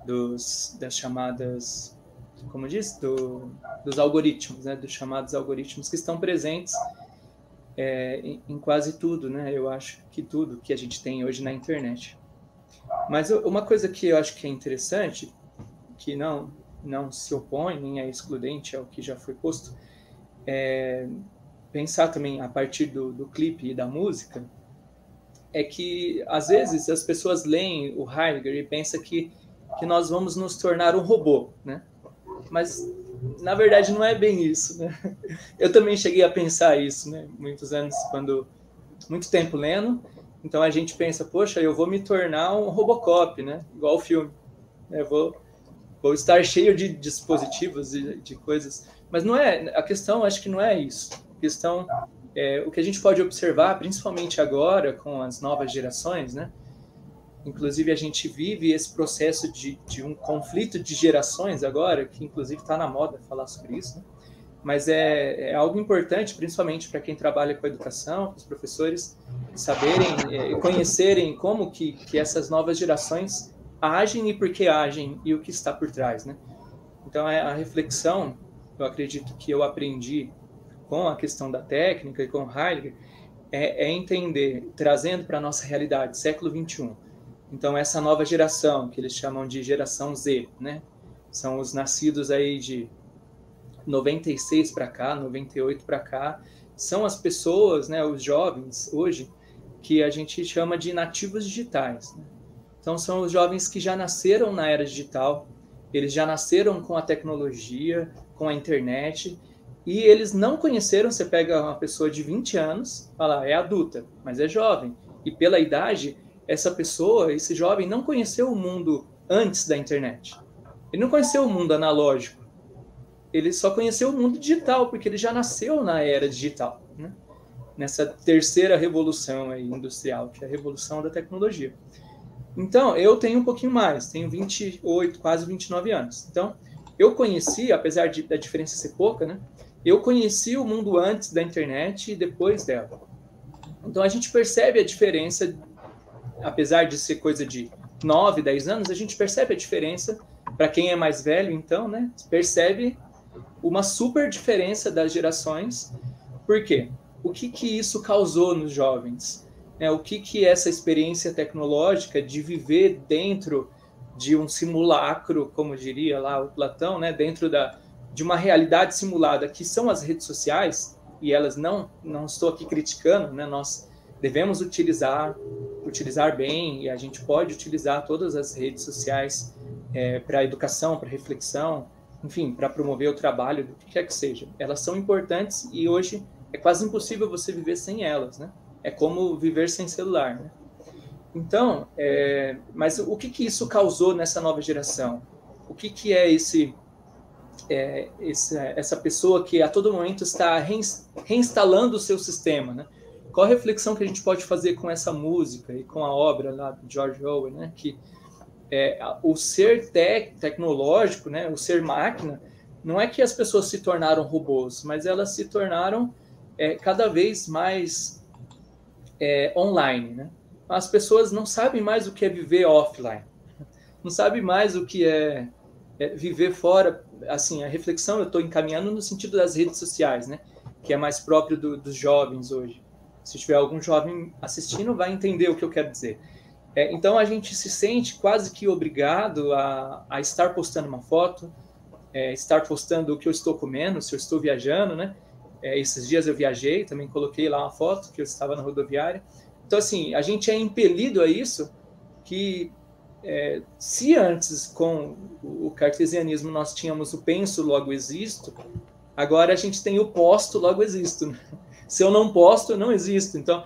das chamadas, como diz, dos algoritmos, né? Dos chamados algoritmos que estão presentes em quase tudo, né? Eu acho que tudo que a gente tem hoje na internet. Mas uma coisa que eu acho que é interessante, que não se opõe nem é excludente ao que já foi posto, pensar também a partir do clipe e da música, é que às vezes as pessoas leem o Heidegger e pensam que nós vamos nos tornar um robô, né? Mas na verdade não é bem isso, né? Eu também cheguei a pensar isso, né? Muitos anos, muito tempo lendo, então a gente pensa, poxa, eu vou me tornar um Robocop, né? Igual o filme, vou estar cheio de dispositivos e de coisas. Mas não é, a questão acho que não é isso. A questão o que a gente pode observar, principalmente agora com as novas gerações, né? Inclusive a gente vive esse processo de um conflito de gerações agora, que inclusive está na moda falar sobre isso, né? Mas é algo importante, principalmente para quem trabalha com a educação, para os professores saberem e conhecerem como que essas novas gerações agem e por que agem e o que está por trás, né? Então a reflexão, eu acredito que eu aprendi com a questão da técnica e com Heidegger, é entender, trazendo para a nossa realidade, século XXI. Então, essa nova geração, que eles chamam de geração Z, né? São os nascidos aí de 96 para cá, 98 para cá, são as pessoas, né, os jovens, hoje, que a gente chama de nativos digitais, né? Então, são os jovens que já nasceram na era digital, eles já nasceram com a tecnologia, com a internet, e eles não conheceram. Você pega uma pessoa de 20 anos, fala, é adulta, mas é jovem. E pela idade, essa pessoa, esse jovem, não conheceu o mundo antes da internet. Ele não conheceu o mundo analógico. Ele só conheceu o mundo digital, porque ele já nasceu na era digital, né? Nessa terceira revolução aí industrial, que é a revolução da tecnologia. Então, eu tenho um pouquinho mais, tenho 28, quase 29 anos. Então, eu conheci, apesar da diferença ser pouca, né? Eu conheci o mundo antes da internet e depois dela. Então, a gente percebe a diferença, apesar de ser coisa de 9, 10 anos, a gente percebe a diferença, para quem é mais velho, então, né? Percebe uma super diferença das gerações. Por quê? O que isso causou nos jovens? O que essa experiência tecnológica de viver dentro de um simulacro, como diria lá o Platão, né? Dentro de uma realidade simulada, que são as redes sociais, e elas não estou aqui criticando, né? Nós devemos utilizar bem, e a gente pode utilizar todas as redes sociais para educação, para reflexão, enfim, para promover o trabalho, do que quer que seja. Elas são importantes e hoje é quase impossível você viver sem elas, né? É como viver sem celular, né? Então, mas o que isso causou nessa nova geração? O que é essa pessoa que a todo momento está reinstalando o seu sistema, né? Qual a reflexão que a gente pode fazer com essa música e com a obra lá do George Orwell, né? Que o ser tecnológico, né? O ser máquina, não é que as pessoas se tornaram robôs, mas elas se tornaram cada vez mais online, né? As pessoas não sabem mais o que é viver offline, não sabem mais o que é viver fora. Assim, a reflexão eu estou encaminhando no sentido das redes sociais, né? Que é mais próprio dos jovens hoje. Se tiver algum jovem assistindo, vai entender o que eu quero dizer. Então, a gente se sente quase que obrigado a estar postando uma foto, estar postando o que eu estou comendo, se eu estou viajando, né? Esses dias eu viajei, também coloquei lá uma foto que eu estava na rodoviária. Então, assim, a gente é impelido a isso, que se antes, com o cartesianismo, nós tínhamos o penso, logo existo, agora a gente tem o posto, logo existo. Se eu não posto, eu não existo. Então,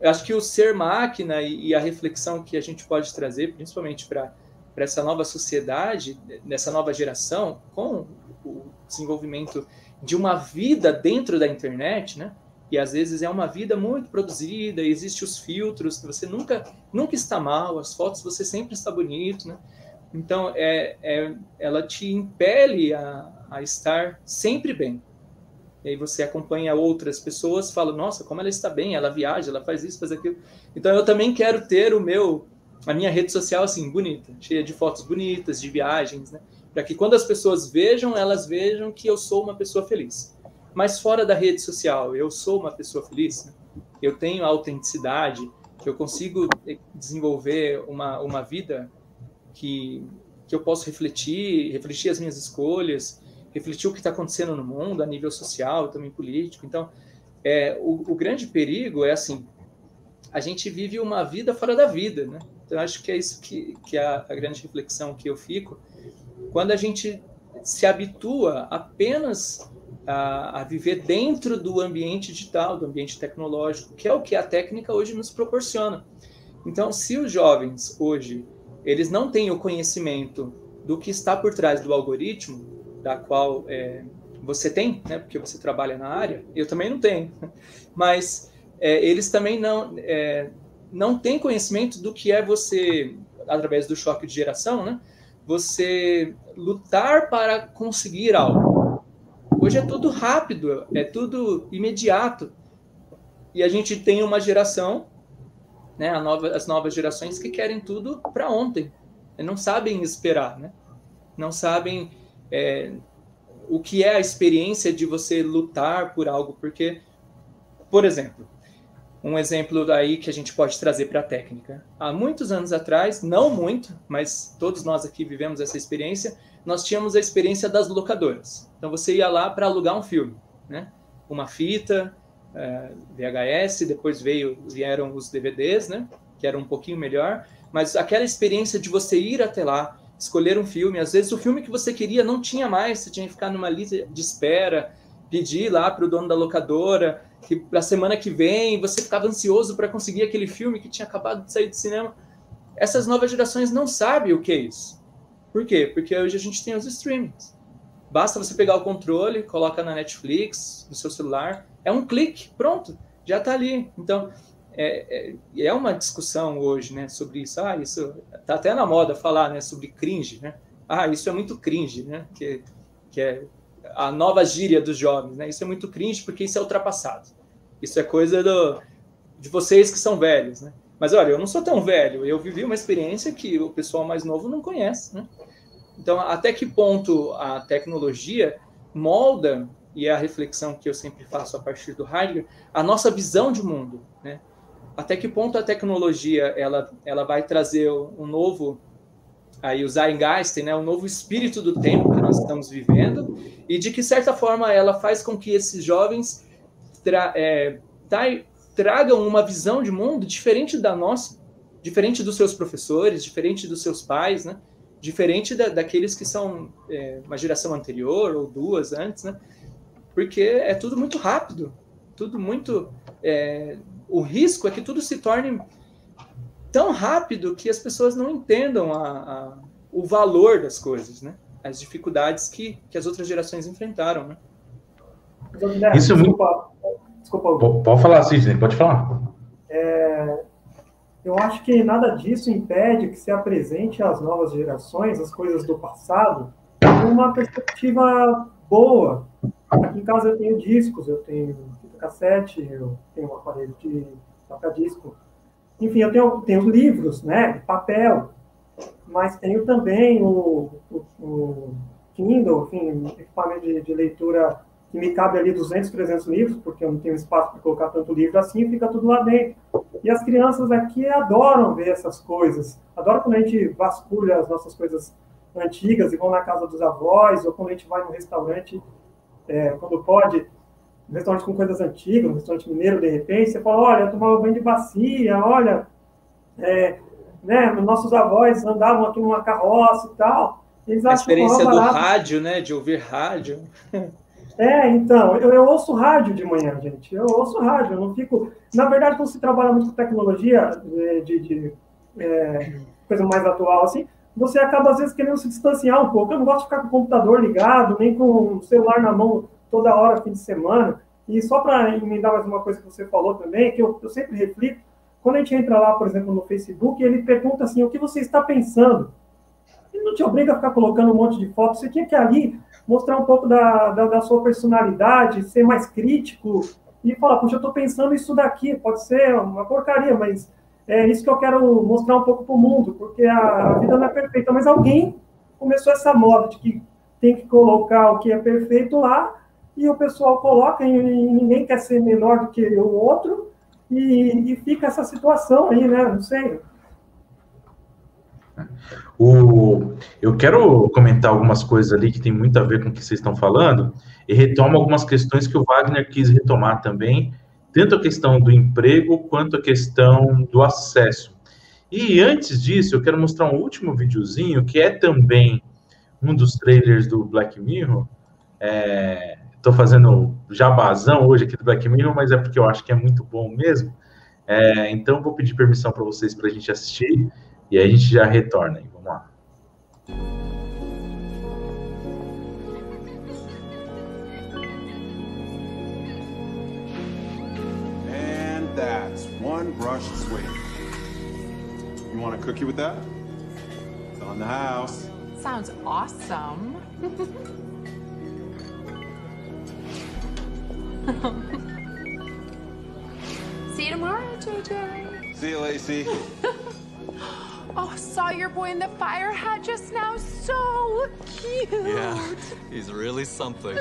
eu acho que o ser máquina e a reflexão que a gente pode trazer, principalmente para essa nova sociedade, nessa nova geração, com o desenvolvimento de uma vida dentro da internet, né? E às vezes é uma vida muito produzida, existem os filtros, você nunca está mal, as fotos você sempre está bonito, né? Então, ela te impele a estar sempre bem. E aí você acompanha outras pessoas, fala, nossa, como ela está bem, ela viaja, ela faz isso, faz aquilo. Então, eu também quero ter a minha rede social assim, bonita, cheia de fotos bonitas, de viagens, né? Para que quando as pessoas vejam, elas vejam que eu sou uma pessoa feliz. Mas fora da rede social, eu sou uma pessoa feliz, né? Eu tenho a autenticidade, que eu consigo desenvolver uma vida que eu posso refletir as minhas escolhas, refletir o que está acontecendo no mundo, a nível social, também político. Então, o grande perigo é assim, a gente vive uma vida fora da vida, né? Então, acho que é isso que é a grande reflexão que eu fico, quando a gente se habitua apenas a viver dentro do ambiente digital, do ambiente tecnológico, que é o que a técnica hoje nos proporciona. Então, se os jovens hoje, eles não têm o conhecimento do que está por trás do algoritmo, da qual você tem, né, porque você trabalha na área, eu também não tenho, mas eles também não têm conhecimento do que é você, através do choque de geração, né, você lutar para conseguir algo. Hoje é tudo rápido, é tudo imediato. E a gente tem uma geração, né, as novas gerações que querem tudo para ontem. Não sabem esperar, né? Não sabem o que é a experiência de você lutar por algo. Porque, por exemplo, um exemplo aí que a gente pode trazer para a técnica. Há muitos anos atrás, não muito, mas todos nós aqui vivemos essa experiência, nós tínhamos a experiência das locadoras. Então, você ia lá para alugar um filme, né? Uma fita, VHS, depois vieram os DVDs, né? Que era um pouquinho melhor, Mas aquela experiência de você ir até lá, escolher um filme, às vezes o filme que você queria não tinha mais, você tinha que ficar numa lista de espera, pedir lá para o dono da locadora, que para a semana que vem você ficava ansioso para conseguir aquele filme que tinha acabado de sair do cinema. Essas novas gerações não sabem o que é isso. Por quê? Porque hoje a gente tem os streamings. Basta você pegar o controle, coloca na Netflix, no seu celular, é um clique, pronto, já está ali. Então, é uma discussão hoje, né, sobre isso. Isso tá até na moda falar, né, sobre cringe, né? Isso é muito cringe, né? Que é a nova gíria dos jovens, né? Isso é muito cringe porque isso é ultrapassado. Isso é coisa de vocês que são velhos, né? Mas olha, eu não sou tão velho, eu vivi uma experiência que o pessoal mais novo não conhece, né? Então, até que ponto a tecnologia molda, e é a reflexão que eu sempre faço a partir do Heidegger, a nossa visão de mundo, né? Até que ponto a tecnologia ela vai trazer um novo, aí o Zeitgeist, né, um novo espírito do tempo que nós estamos vivendo, e de que certa forma ela faz com que esses jovens tragam uma visão de mundo diferente da nossa, diferente dos seus professores, diferente dos seus pais, né? Diferente daqueles que são uma geração anterior ou duas antes, né? Porque é tudo muito rápido, tudo muito... o risco é que tudo se torne tão rápido que as pessoas não entendam o valor das coisas, né? As dificuldades que as outras gerações enfrentaram, né? Isso Desculpa. Pode falar, Sidney, pode falar. Eu acho que nada disso impede que se apresente às novas gerações as coisas do passado com uma perspectiva boa. Aqui em casa eu tenho discos, eu tenho fita cassete, eu tenho um aparelho de toca-disco. Enfim, eu tenho livros, né, de papel, mas tenho também o Kindle, enfim, equipamento de leitura que me cabe ali 200, 300 livros, porque eu não tenho espaço para colocar tanto livro assim, fica tudo lá dentro. E as crianças aqui adoram ver essas coisas, adoram quando a gente vasculha as nossas coisas antigas e vão na casa dos avós, ou quando a gente vai num restaurante, quando pode, um restaurante com coisas antigas, um restaurante mineiro, de repente, você fala, olha, eu tomava banho de bacia, olha, né, nossos avós andavam aqui numa carroça e tal. Eles a experiência do rádio, né, de ouvir rádio. Então, eu ouço rádio de manhã, gente. Eu ouço rádio, eu não fico... Na verdade, quando se trabalha muito com tecnologia, coisa mais atual, assim, você acaba, às vezes, querendo se distanciar um pouco. Eu não gosto de ficar com o computador ligado, nem com o celular na mão toda hora, fim de semana. E só para emendar mais uma coisa que você falou também, que eu sempre reflito, quando a gente entra lá, por exemplo, no Facebook, ele pergunta assim, o que você está pensando? Ele não te obriga a ficar colocando um monte de fotos, você tinha que ali mostrar um pouco da sua personalidade, ser mais crítico e falar, puxa, eu estou pensando isso daqui, pode ser uma porcaria, mas é isso que eu quero mostrar um pouco para o mundo, porque a vida não é perfeita. Mas alguém começou essa moda de que tem que colocar o que é perfeito lá, e o pessoal coloca e ninguém quer ser menor do que o outro, e fica essa situação aí, né? Não sei. Eu quero comentar algumas coisas ali que tem muito a ver com o que vocês estão falando e retomo algumas questões que o Wagner quis retomar também, tanto a questão do emprego quanto a questão do acesso. E antes disso, eu quero mostrar um último videozinho que é também um dos trailers do Black Mirror. Estou fazendo jabazão hoje aqui do Black Mirror, mas é porque eu acho que é muito bom mesmo. Então, vou pedir permissão para vocês para a gente assistir e aí a gente já retorna. Vamos lá. And that's one brushed sweep. You want a cookie with that? It's on the house. Sounds awesome. See you tomorrow, JJ. See you, Lacey. Oh, saw your boy in the fire hat just now. So cute. Yeah, he's really something.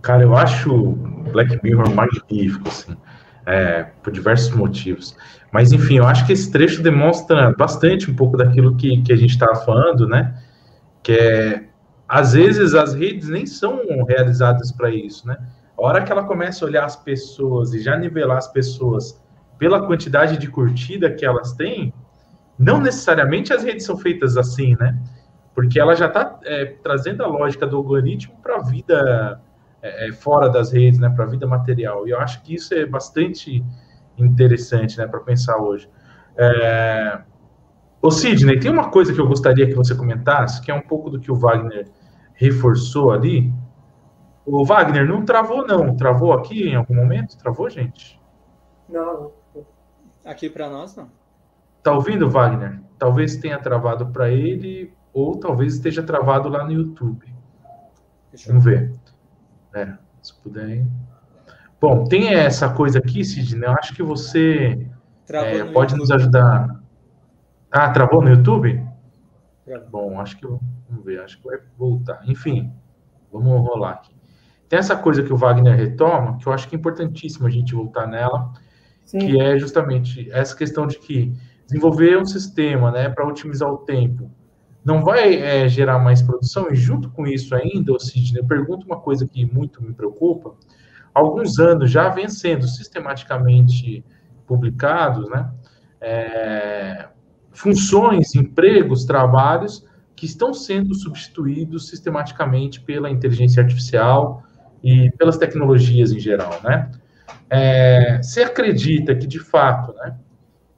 Cara, eu acho Black Mirror magnífico, assim, por diversos motivos. Mas, enfim, eu acho que esse trecho demonstra bastante um pouco daquilo que a gente estava falando, né? Que às vezes, as redes nem são realizadas para isso, né? A hora que ela começa a olhar as pessoas e já nivelar as pessoas pela quantidade de curtida que elas têm, não necessariamente as redes são feitas assim, né? Porque ela já está trazendo a lógica do algoritmo para a vida fora das redes, né, para a vida material. E eu acho que isso é bastante interessante, né, para pensar hoje. Ô Sidney, tem uma coisa que eu gostaria que você comentasse, que é um pouco do que o Wagner reforçou ali. O Wagner não travou, não. Travou aqui em algum momento? Travou, gente? Não. Aqui para nós, não. Tá ouvindo, Wagner? Talvez tenha travado para ele, ou talvez esteja travado lá no YouTube. Vamos ver. Se puder. Bom, tem essa coisa aqui, Sidney. Eu acho que você pode nos ajudar. Ah, travou no YouTube? Bom, acho que vamos ver, acho que vai voltar. Enfim, vamos rolar aqui. Tem essa coisa que o Wagner retoma, que eu acho que é importantíssimo a gente voltar nela, Sim. Que é justamente essa questão de que desenvolver um sistema, né, para otimizar o tempo não vai gerar mais produção, e junto com isso ainda, Sidney, eu pergunto uma coisa que muito me preocupa. Há alguns anos já vem sendo sistematicamente publicados, né, funções, empregos, trabalhos que estão sendo substituídos sistematicamente pela inteligência artificial e pelas tecnologias em geral, né? Você acredita que, de fato, né,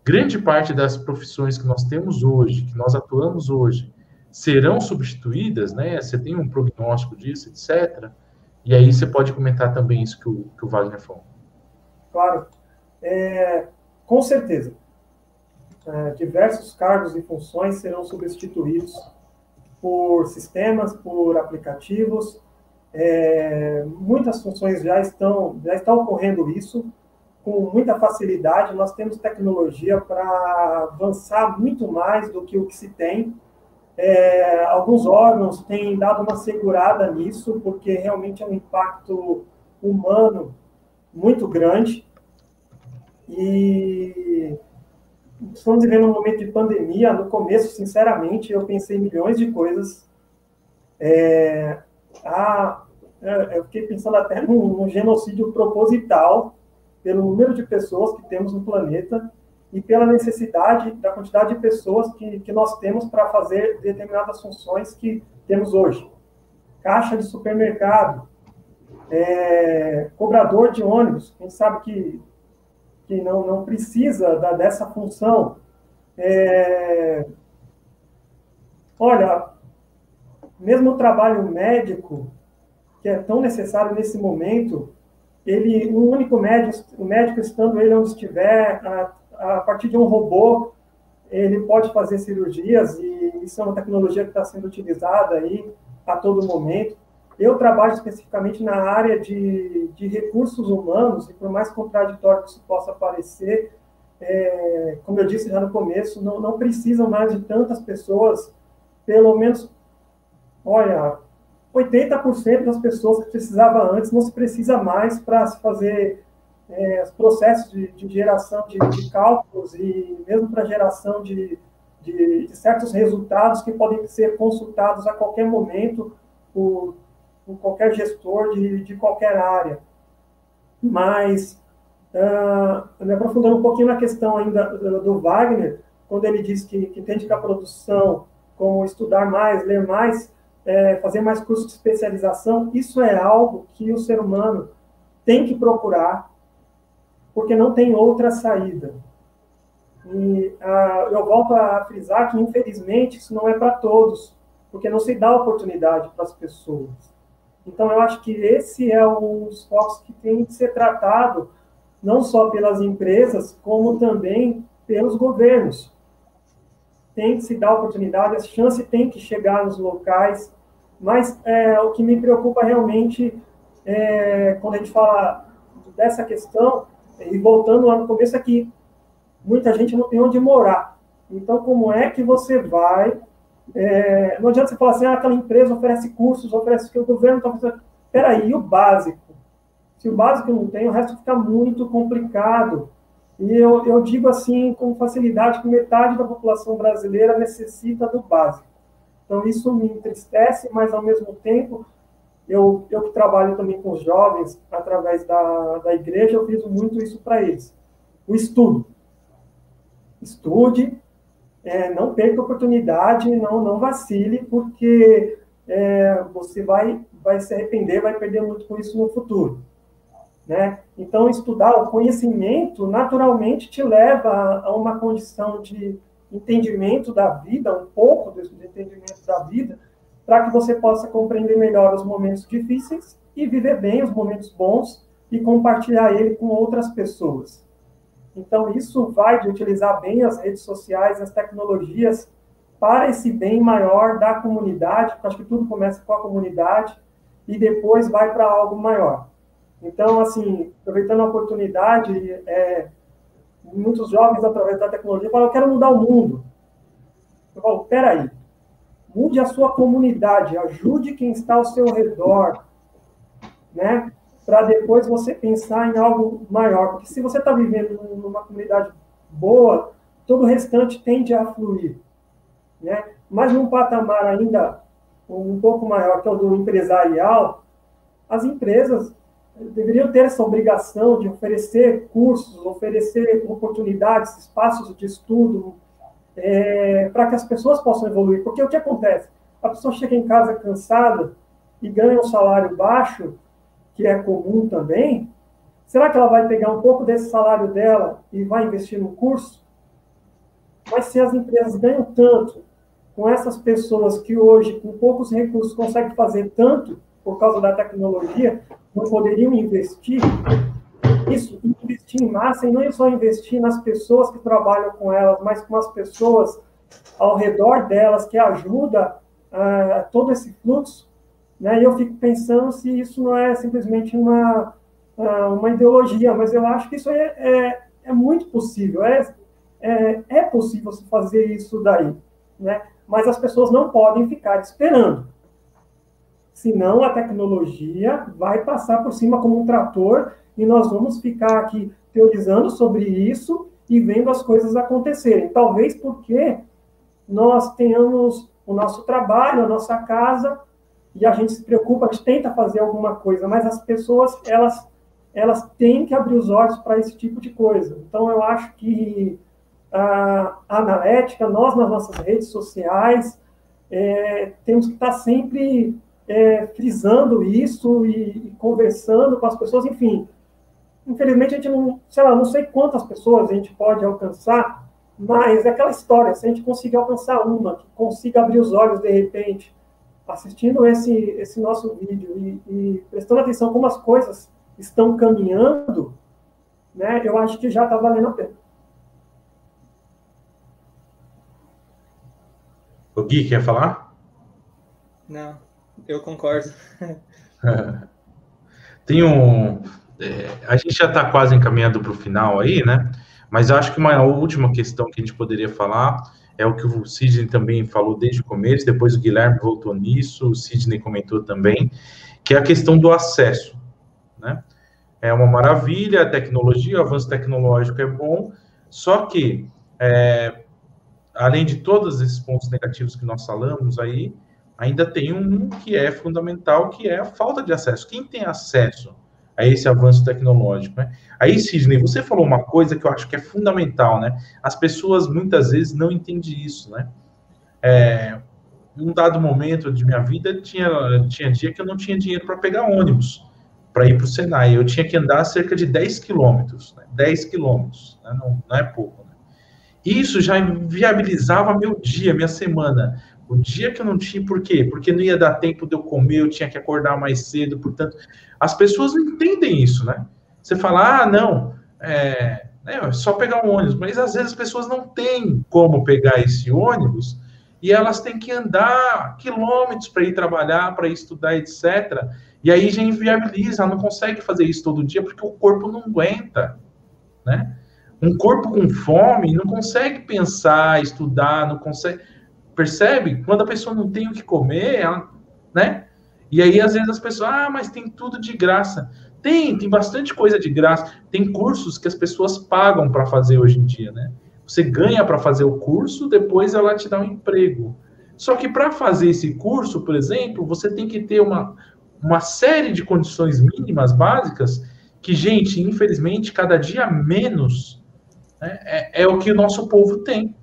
grande parte das profissões que nós temos hoje, que nós atuamos hoje, serão substituídas, né? Você tem um prognóstico disso, etc. E aí você pode comentar também isso que o Wagner falou. Claro. Com certeza. Diversos cargos e funções serão substituídos por sistemas, por aplicativos. Muitas funções já está ocorrendo isso com muita facilidade. Nós temos tecnologia para avançar muito mais do que o que se tem. Alguns órgãos têm dado uma segurada nisso, porque realmente é um impacto humano muito grande. E estamos vivendo um momento de pandemia. No começo, sinceramente, eu pensei em milhões de coisas. Eu fiquei pensando até num genocídio proposital, pelo número de pessoas que temos no planeta e pela necessidade da quantidade de pessoas que nós temos para fazer determinadas funções que temos hoje. Caixa de supermercado, cobrador de ônibus, quem sabe que não precisa dessa função. Olha, mesmo o trabalho médico, que é tão necessário nesse momento, um único médico estando ele onde estiver, a partir de um robô, ele pode fazer cirurgias, e isso é uma tecnologia que está sendo utilizada aí a todo momento. Eu trabalho especificamente na área de recursos humanos, e por mais contraditório que isso possa parecer, como eu disse já no começo, não precisam mais de tantas pessoas, pelo menos, olha, 80% das pessoas que precisava antes não se precisa mais para se fazer os processos de geração de cálculos e mesmo para geração de certos resultados que podem ser consultados a qualquer momento por qualquer gestor de qualquer área. Mas, me aprofundando um pouquinho na questão ainda do Wagner, quando ele diz que entende que a produção, como estudar mais, ler mais, fazer mais cursos de especialização, isso é algo que o ser humano tem que procurar, porque não tem outra saída. E eu volto a frisar que, infelizmente, isso não é para todos, porque não se dá oportunidade para as pessoas. Então, eu acho que esse é um dos focos que tem que ser tratado, não só pelas empresas, como também pelos governos. Tem que se dar oportunidade, a chance tem que chegar nos locais, mas o que me preocupa realmente, quando a gente fala dessa questão, e voltando lá no começo, é que muita gente não tem onde morar. Então, como é que você vai... não adianta você falar assim, aquela empresa oferece cursos, oferece o que o governo está fazendo. Espera aí, o básico? Se o básico não tem, o resto fica muito complicado. E eu digo assim, com facilidade, que metade da população brasileira necessita do básico. Então, isso me entristece, mas, ao mesmo tempo, eu que trabalho também com os jovens, através da igreja, eu fiz muito isso para eles. O estudo. Estude, não perca a oportunidade, não vacile, porque você vai se arrepender, vai perder muito com isso no futuro. Né? Então, estudar, o conhecimento, naturalmente, te leva a uma condição de entendimento da vida, um pouco de entendimento da vida, para que você possa compreender melhor os momentos difíceis e viver bem os momentos bons e compartilhar ele com outras pessoas. Então, isso vai de utilizar bem as redes sociais, as tecnologias, para esse bem maior da comunidade, porque acho que tudo começa com a comunidade e depois vai para algo maior. Então, assim, aproveitando a oportunidade, muitos jovens, através da tecnologia, falam, eu quero mudar o mundo. Eu falo, peraí, mude a sua comunidade, ajude quem está ao seu redor, né? Para depois você pensar em algo maior. Porque se você está vivendo numa comunidade boa, todo o restante tende a fluir, né? Mas num patamar ainda um pouco maior, que é o do empresarial, as empresas deveriam ter essa obrigação de oferecer cursos, oferecer oportunidades, espaços de estudo, para que as pessoas possam evoluir. Porque o que acontece? A pessoa chega em casa cansada e ganha um salário baixo, que é comum também. Será que ela vai pegar um pouco desse salário dela e vai investir no curso? Mas se as empresas ganham tanto com essas pessoas que hoje, com poucos recursos, conseguem fazer tanto por causa da tecnologia, não poderiam investir em massa, e não é só investir nas pessoas que trabalham com elas, mas com as pessoas ao redor delas, que ajuda todo esse fluxo, né? E eu fico pensando se isso não é simplesmente uma ideologia, mas eu acho que isso é muito possível, é possível se fazer isso daí, né? Mas as pessoas não podem ficar esperando. Senão a tecnologia vai passar por cima como um trator e nós vamos ficar aqui teorizando sobre isso e vendo as coisas acontecerem. Talvez porque nós tenhamos o nosso trabalho, a nossa casa, e a gente se preocupa, a gente tenta fazer alguma coisa, mas as pessoas, elas têm que abrir os olhos para esse tipo de coisa. Então, eu acho que a analética, nós nas nossas redes sociais, temos que estar sempre frisando isso e conversando com as pessoas, enfim. Infelizmente, a gente não sei quantas pessoas a gente pode alcançar, mas é aquela história, se a gente conseguir alcançar uma, que consiga abrir os olhos de repente, assistindo esse nosso vídeo e prestando atenção como as coisas estão caminhando, né, eu acho que já está valendo a pena. O Gui, quer falar? Não, eu concordo. A gente já está quase encaminhando para o final aí, né? Mas eu acho que uma última questão que a gente poderia falar é o que o Sidney também falou desde o começo, depois o Guilherme voltou nisso, o Sidney comentou também, que é a questão do acesso, né? É uma maravilha, a tecnologia, o avanço tecnológico é bom, só que, além de todos esses pontos negativos que nós falamos aí, ainda tem um que é fundamental, que é a falta de acesso. Quem tem acesso a esse avanço tecnológico, né? Aí, Sidney, você falou uma coisa que eu acho que é fundamental, né? As pessoas muitas vezes não entendem isso, né? um dado momento de minha vida, tinha dia que eu não tinha dinheiro para pegar ônibus, para ir para o Senai. Eu tinha que andar cerca de 10 quilômetros, né? 10 quilômetros, né? Não é pouco. Né? Isso já viabilizava meu dia, minha semana. O dia que eu não tinha, por quê? Porque não ia dar tempo de eu comer, eu tinha que acordar mais cedo, portanto, as pessoas não entendem isso, né? Você fala, não, é só pegar um ônibus, mas às vezes as pessoas não têm como pegar esse ônibus e elas têm que andar quilômetros para ir trabalhar, para ir estudar, etc. E aí já inviabiliza, ela não consegue fazer isso todo dia porque o corpo não aguenta, né? Um corpo com fome não consegue pensar, estudar, não consegue... Percebe? Quando a pessoa não tem o que comer, ela, né? E aí, às vezes, as pessoas... mas tem tudo de graça. Tem bastante coisa de graça. Tem cursos que as pessoas pagam para fazer hoje em dia, né? Você ganha para fazer o curso, depois ela te dá um emprego. Só que para fazer esse curso, por exemplo, você tem que ter uma série de condições mínimas, básicas, que, gente, infelizmente, cada dia menos, né, é o que o nosso povo tem.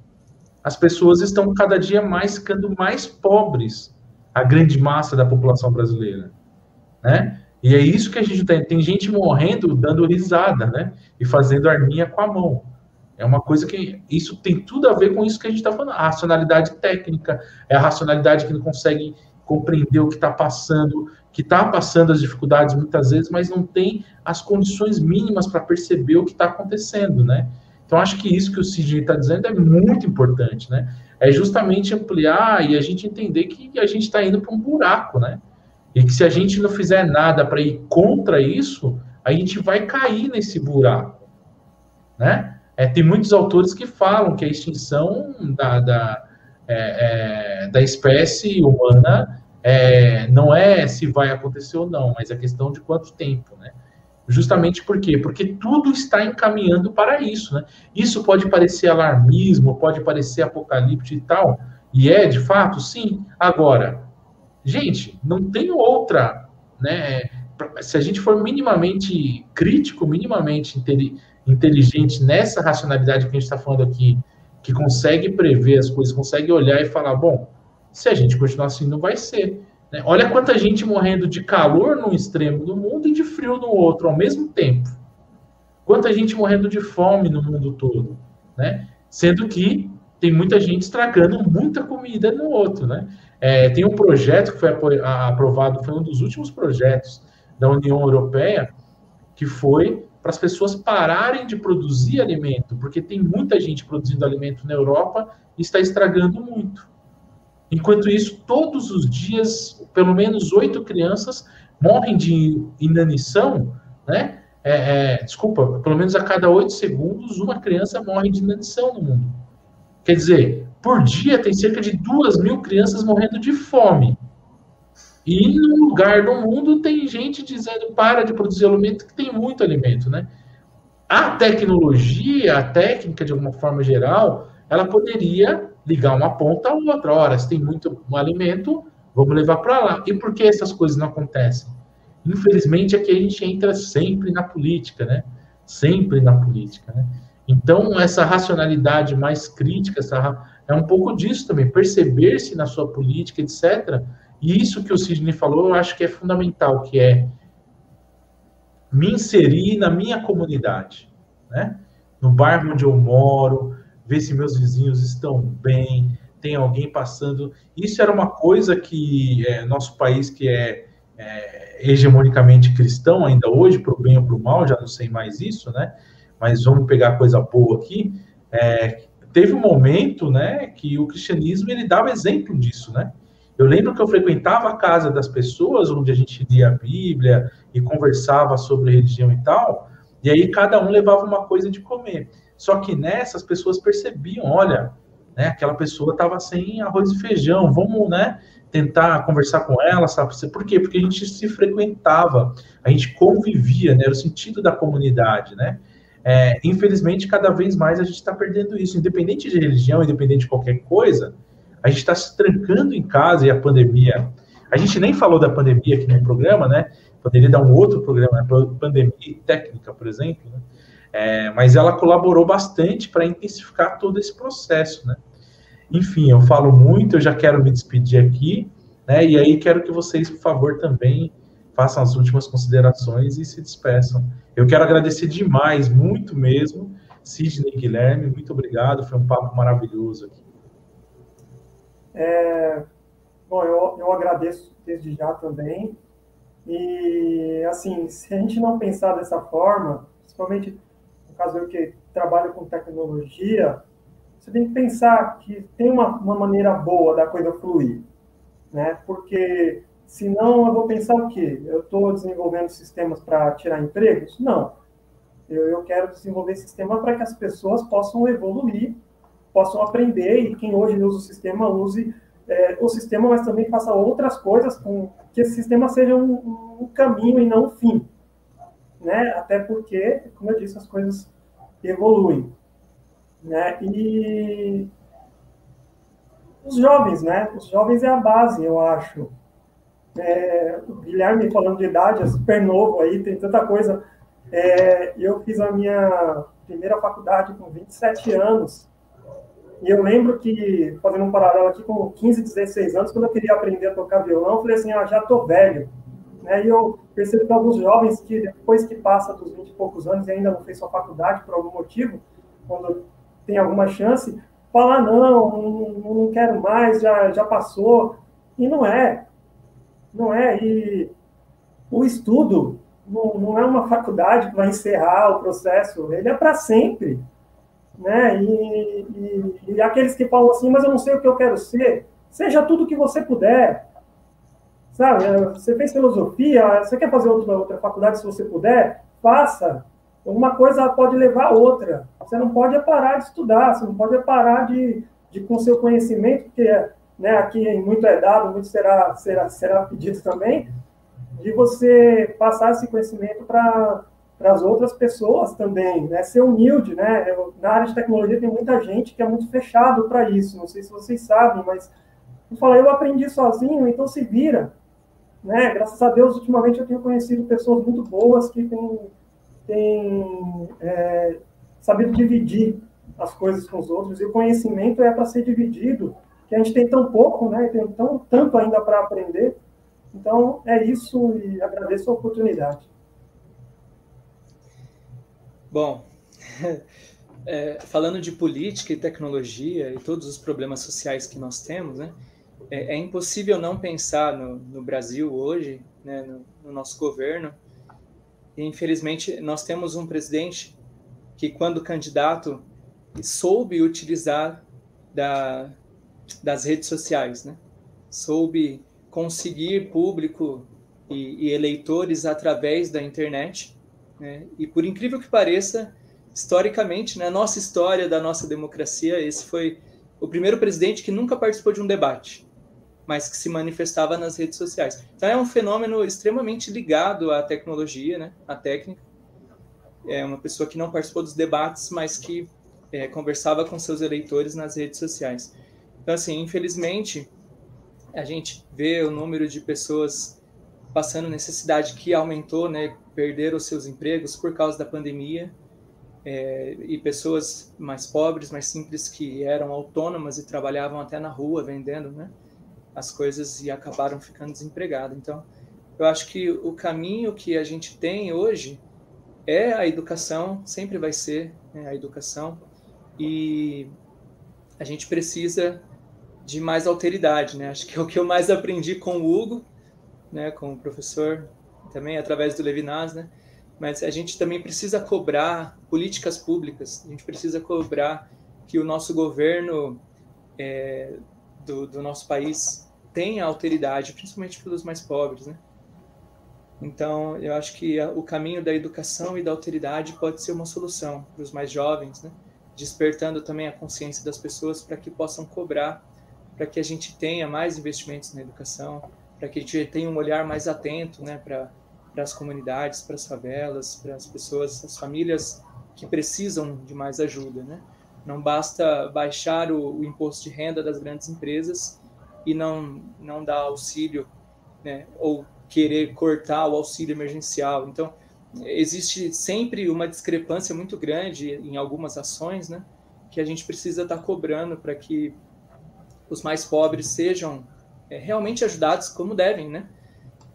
As pessoas estão cada dia mais ficando mais pobres, a grande massa da população brasileira, né? E é isso que a gente tem gente morrendo dando risada, né? E fazendo arminha com a mão. É uma coisa que isso tem tudo a ver com isso que a gente está falando. A racionalidade técnica, é a racionalidade que não consegue compreender o que está passando, que está passando as dificuldades muitas vezes, mas não tem as condições mínimas para perceber o que está acontecendo, né? Então, acho que isso que o Sidney está dizendo é muito importante, né? É justamente ampliar e a gente entender que a gente está indo para um buraco, né? E que se a gente não fizer nada para ir contra isso, a gente vai cair nesse buraco, né? Tem muitos autores que falam que a extinção da espécie humana não é se vai acontecer ou não, mas é questão de quanto tempo, né? Justamente por quê? Porque tudo está encaminhando para isso, né? Isso pode parecer alarmismo, pode parecer apocalipse e tal, e de fato, sim. Agora, gente, não tem outra, né? Se a gente for minimamente crítico, minimamente inteligente nessa racionalidade que a gente está falando aqui, que consegue prever as coisas, consegue olhar e falar, bom, se a gente continuar assim, não vai ser. Né? Olha quanta gente morrendo de calor num extremo do mundo e de frio no outro, ao mesmo tempo. Quanta gente morrendo de fome no mundo todo, né? Sendo que tem muita gente estragando muita comida no outro, né? Tem um projeto que foi aprovado, foi um dos últimos projetos da União Europeia, que foi para as pessoas pararem de produzir alimento, porque tem muita gente produzindo alimento na Europa e está estragando muito. Enquanto isso, todos os dias, pelo menos 8 crianças morrem de inanição, né? Desculpa, pelo menos a cada 8 segundos, uma criança morre de inanição no mundo. Quer dizer, por dia tem cerca de 2.000 crianças morrendo de fome. E no lugar do mundo tem gente dizendo para de produzir alimento, que tem muito alimento, né? A tecnologia, a técnica, de alguma forma geral, ela poderia ligar uma ponta à outra. Ora, se tem muito alimento, vamos levar para lá. E por que essas coisas não acontecem? Infelizmente, aqui a gente entra sempre na política, né? Sempre na política, né? Então, essa racionalidade mais crítica, é um pouco disso também, perceber-se na sua política, etc. E isso que o Sidney falou, eu acho que é fundamental, que é me inserir na minha comunidade, né? No bairro onde eu moro, ver se meus vizinhos estão bem, tem alguém passando. Isso era uma coisa que nosso país, que é hegemonicamente cristão ainda hoje, para o bem ou para o mal, já não sei mais isso, né? Mas vamos pegar coisa boa aqui. Teve um momento, né, que o cristianismo ele dava exemplo disso, né? Eu lembro que eu frequentava a casa das pessoas, onde a gente lia a Bíblia e conversava sobre religião e tal, e aí cada um levava uma coisa de comer. Só que nessas pessoas percebiam, olha, né, aquela pessoa estava sem arroz e feijão, vamos, né, tentar conversar com ela, sabe? Por quê? Porque a gente se frequentava, a gente convivia, né, era o sentido da comunidade, né? Infelizmente, cada vez mais a gente está perdendo isso, independente de religião, independente de qualquer coisa, a gente está se trancando em casa e a pandemia... A gente nem falou da pandemia aqui no programa, né? Poderia dar um outro programa, né? Pandemia técnica, por exemplo, né? Mas ela colaborou bastante para intensificar todo esse processo, né? Enfim, eu falo muito, eu já quero me despedir aqui, né? E aí quero que vocês, por favor, também façam as últimas considerações e se despeçam. Eu quero agradecer demais, muito mesmo, Sidney e Guilherme, muito obrigado, foi um papo maravilhoso aqui. Bom, eu agradeço desde já também. E, assim, se a gente não pensar dessa forma, principalmente no caso eu que trabalho com tecnologia, você tem que pensar que tem uma maneira boa da coisa fluir, né? Porque senão eu vou pensar o quê? Eu estou desenvolvendo sistemas para tirar empregos? Não. Eu quero desenvolver sistemas para que as pessoas possam evoluir, possam aprender, e quem hoje usa o sistema, use o sistema, mas também faça outras coisas, com que esse sistema seja um caminho e não um fim. Né? Até porque, como eu disse, as coisas evoluem. Né? E os jovens, né? Os jovens é a base, eu acho. O Guilherme falando de idade, é super novo aí, tem tanta coisa. Eu fiz a minha primeira faculdade com 27 anos. E eu lembro que, fazendo um paralelo aqui, com 15, 16 anos, quando eu queria aprender a tocar violão, eu falei assim, já estou velho. Né? E eu percebo que alguns jovens que, depois que passa dos 20 e poucos anos e ainda não fez sua faculdade por algum motivo, quando tem alguma chance, falar, não quero mais, já passou. E não é. Não é. E o estudo não é uma faculdade que vai encerrar o processo, ele é para sempre. Né? E aqueles que falam assim, mas eu não sei o que eu quero ser, seja tudo o que você puder. Sabe? Você fez filosofia, você quer fazer outra faculdade se você puder? Faça. Uma coisa pode levar a outra. Você não pode parar de estudar, você não pode parar de com seu conhecimento, porque né, aqui muito é dado, muito será pedido também, de você passar esse conhecimento para as outras pessoas também, né? Ser humilde, né? Na área de tecnologia tem muita gente que é muito fechado para isso, não sei se vocês sabem, mas eu aprendi sozinho, então se vira. Né? Graças a Deus, ultimamente eu tenho conhecido pessoas muito boas que têm sabido dividir as coisas com os outros, e o conhecimento é para ser dividido, que a gente tem tão pouco, né? Tem tanto ainda para aprender. Então, é isso, e agradeço a oportunidade. Bom, falando de política e tecnologia e todos os problemas sociais que nós temos, né, é impossível não pensar no Brasil hoje, né, no nosso governo. E, infelizmente, nós temos um presidente que, quando candidato, soube utilizar das redes sociais, né, soube conseguir público e eleitores através da internet. E por incrível que pareça, historicamente, na nossa história da nossa democracia, esse foi o primeiro presidente que nunca participou de um debate, mas que se manifestava nas redes sociais. Então é um fenômeno extremamente ligado à tecnologia, né, à técnica. É uma pessoa que não participou dos debates, mas que conversava com seus eleitores nas redes sociais. Então, assim, infelizmente, a gente vê o número de pessoas passando necessidade que aumentou, né, perderam os seus empregos por causa da pandemia, e pessoas mais pobres, mais simples, que eram autônomas e trabalhavam até na rua vendendo, né, as coisas, e acabaram ficando desempregados. Então, eu acho que o caminho que a gente tem hoje é a educação, sempre vai ser, né, a educação, e a gente precisa de mais alteridade, né? Acho que é o que eu mais aprendi com o Hugo, né, com o professor, também através do Levinas, né? Mas a gente também precisa cobrar políticas públicas, a gente precisa cobrar que o nosso governo do nosso país tenha alteridade, principalmente pelos mais pobres, né? Então, eu acho que o caminho da educação e da alteridade pode ser uma solução para os mais jovens, né? Despertando também a consciência das pessoas para que possam cobrar, para que a gente tenha mais investimentos na educação, para que a gente tenha um olhar mais atento, né, para as comunidades, para as favelas, para as pessoas, as famílias que precisam de mais ajuda, né? Não basta baixar o imposto de renda das grandes empresas e não dar auxílio, né, ou querer cortar o auxílio emergencial. Então, existe sempre uma discrepância muito grande em algumas ações, né, que a gente precisa estar cobrando para que os mais pobres sejam realmente ajudados como devem, né?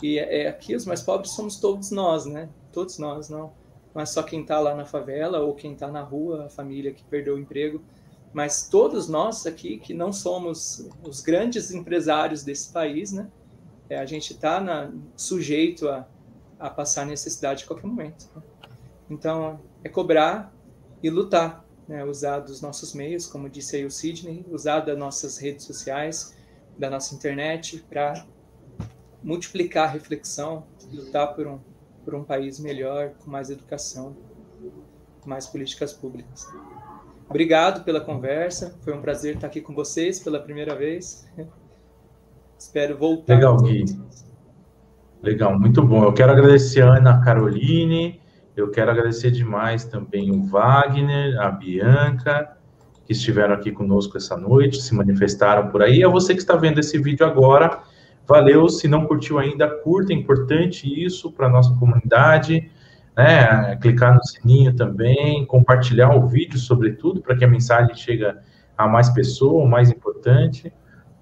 E aqui os mais pobres somos todos nós, né? Todos nós, não é só quem está lá na favela ou quem está na rua, a família que perdeu o emprego, mas todos nós aqui que não somos os grandes empresários desse país, né? A gente está sujeito a passar necessidade a qualquer momento, né? Então, é cobrar e lutar, né? Usar dos nossos meios, como disse aí o Sidney, usar das nossas redes sociais, da nossa internet, para multiplicar a reflexão, lutar por um país melhor, com mais educação, mais políticas públicas. Obrigado pela conversa, foi um prazer estar aqui com vocês pela primeira vez. Espero voltar. Legal, Gui. Legal, muito bom. Eu quero agradecer a Ana Caroline, eu quero agradecer demais também o Wagner, a Bianca, que estiveram aqui conosco essa noite, se manifestaram por aí. A você que está vendo esse vídeo agora, valeu. Se não curtiu ainda, curta, é importante isso para a nossa comunidade, né? Clicar no sininho também, compartilhar o vídeo, sobretudo, para que a mensagem chegue a mais pessoas, o mais importante,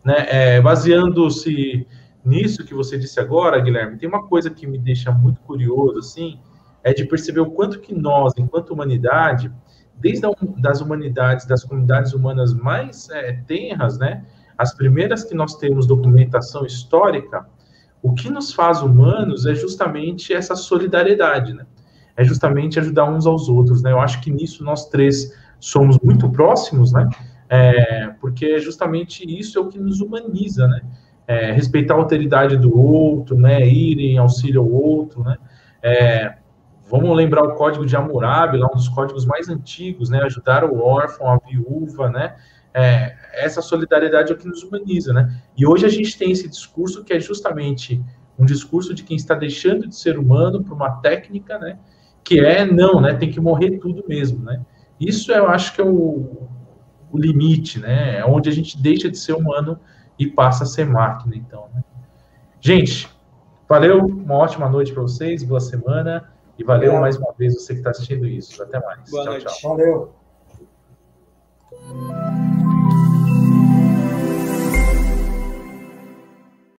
né? Baseando-se nisso que você disse agora, Guilherme, tem uma coisa que me deixa muito curioso, assim, é de perceber o quanto que nós, enquanto humanidade, desde das humanidades, das comunidades humanas mais tenras, né, as primeiras que nós temos documentação histórica, o que nos faz humanos é justamente essa solidariedade, né? É justamente ajudar uns aos outros, né? Eu acho que nisso nós três somos muito próximos, né? Porque justamente isso é o que nos humaniza, né? Respeitar a alteridade do outro, né? Ir em auxílio ao outro, né? Vamos lembrar o Código de Hammurabi, lá um dos códigos mais antigos, né? Ajudar o órfão, a viúva, né? Essa solidariedade é o que nos humaniza, né? E hoje a gente tem esse discurso que é justamente um discurso de quem está deixando de ser humano para uma técnica, né? Que não, né? Tem que morrer tudo mesmo, né? Isso eu acho que é o limite, né? É onde a gente deixa de ser humano e passa a ser máquina, então, né? Gente, valeu, uma ótima noite para vocês, boa semana, e valeu mais uma vez você que está assistindo isso. Até mais. Boa tchau, noite. tchau. Valeu.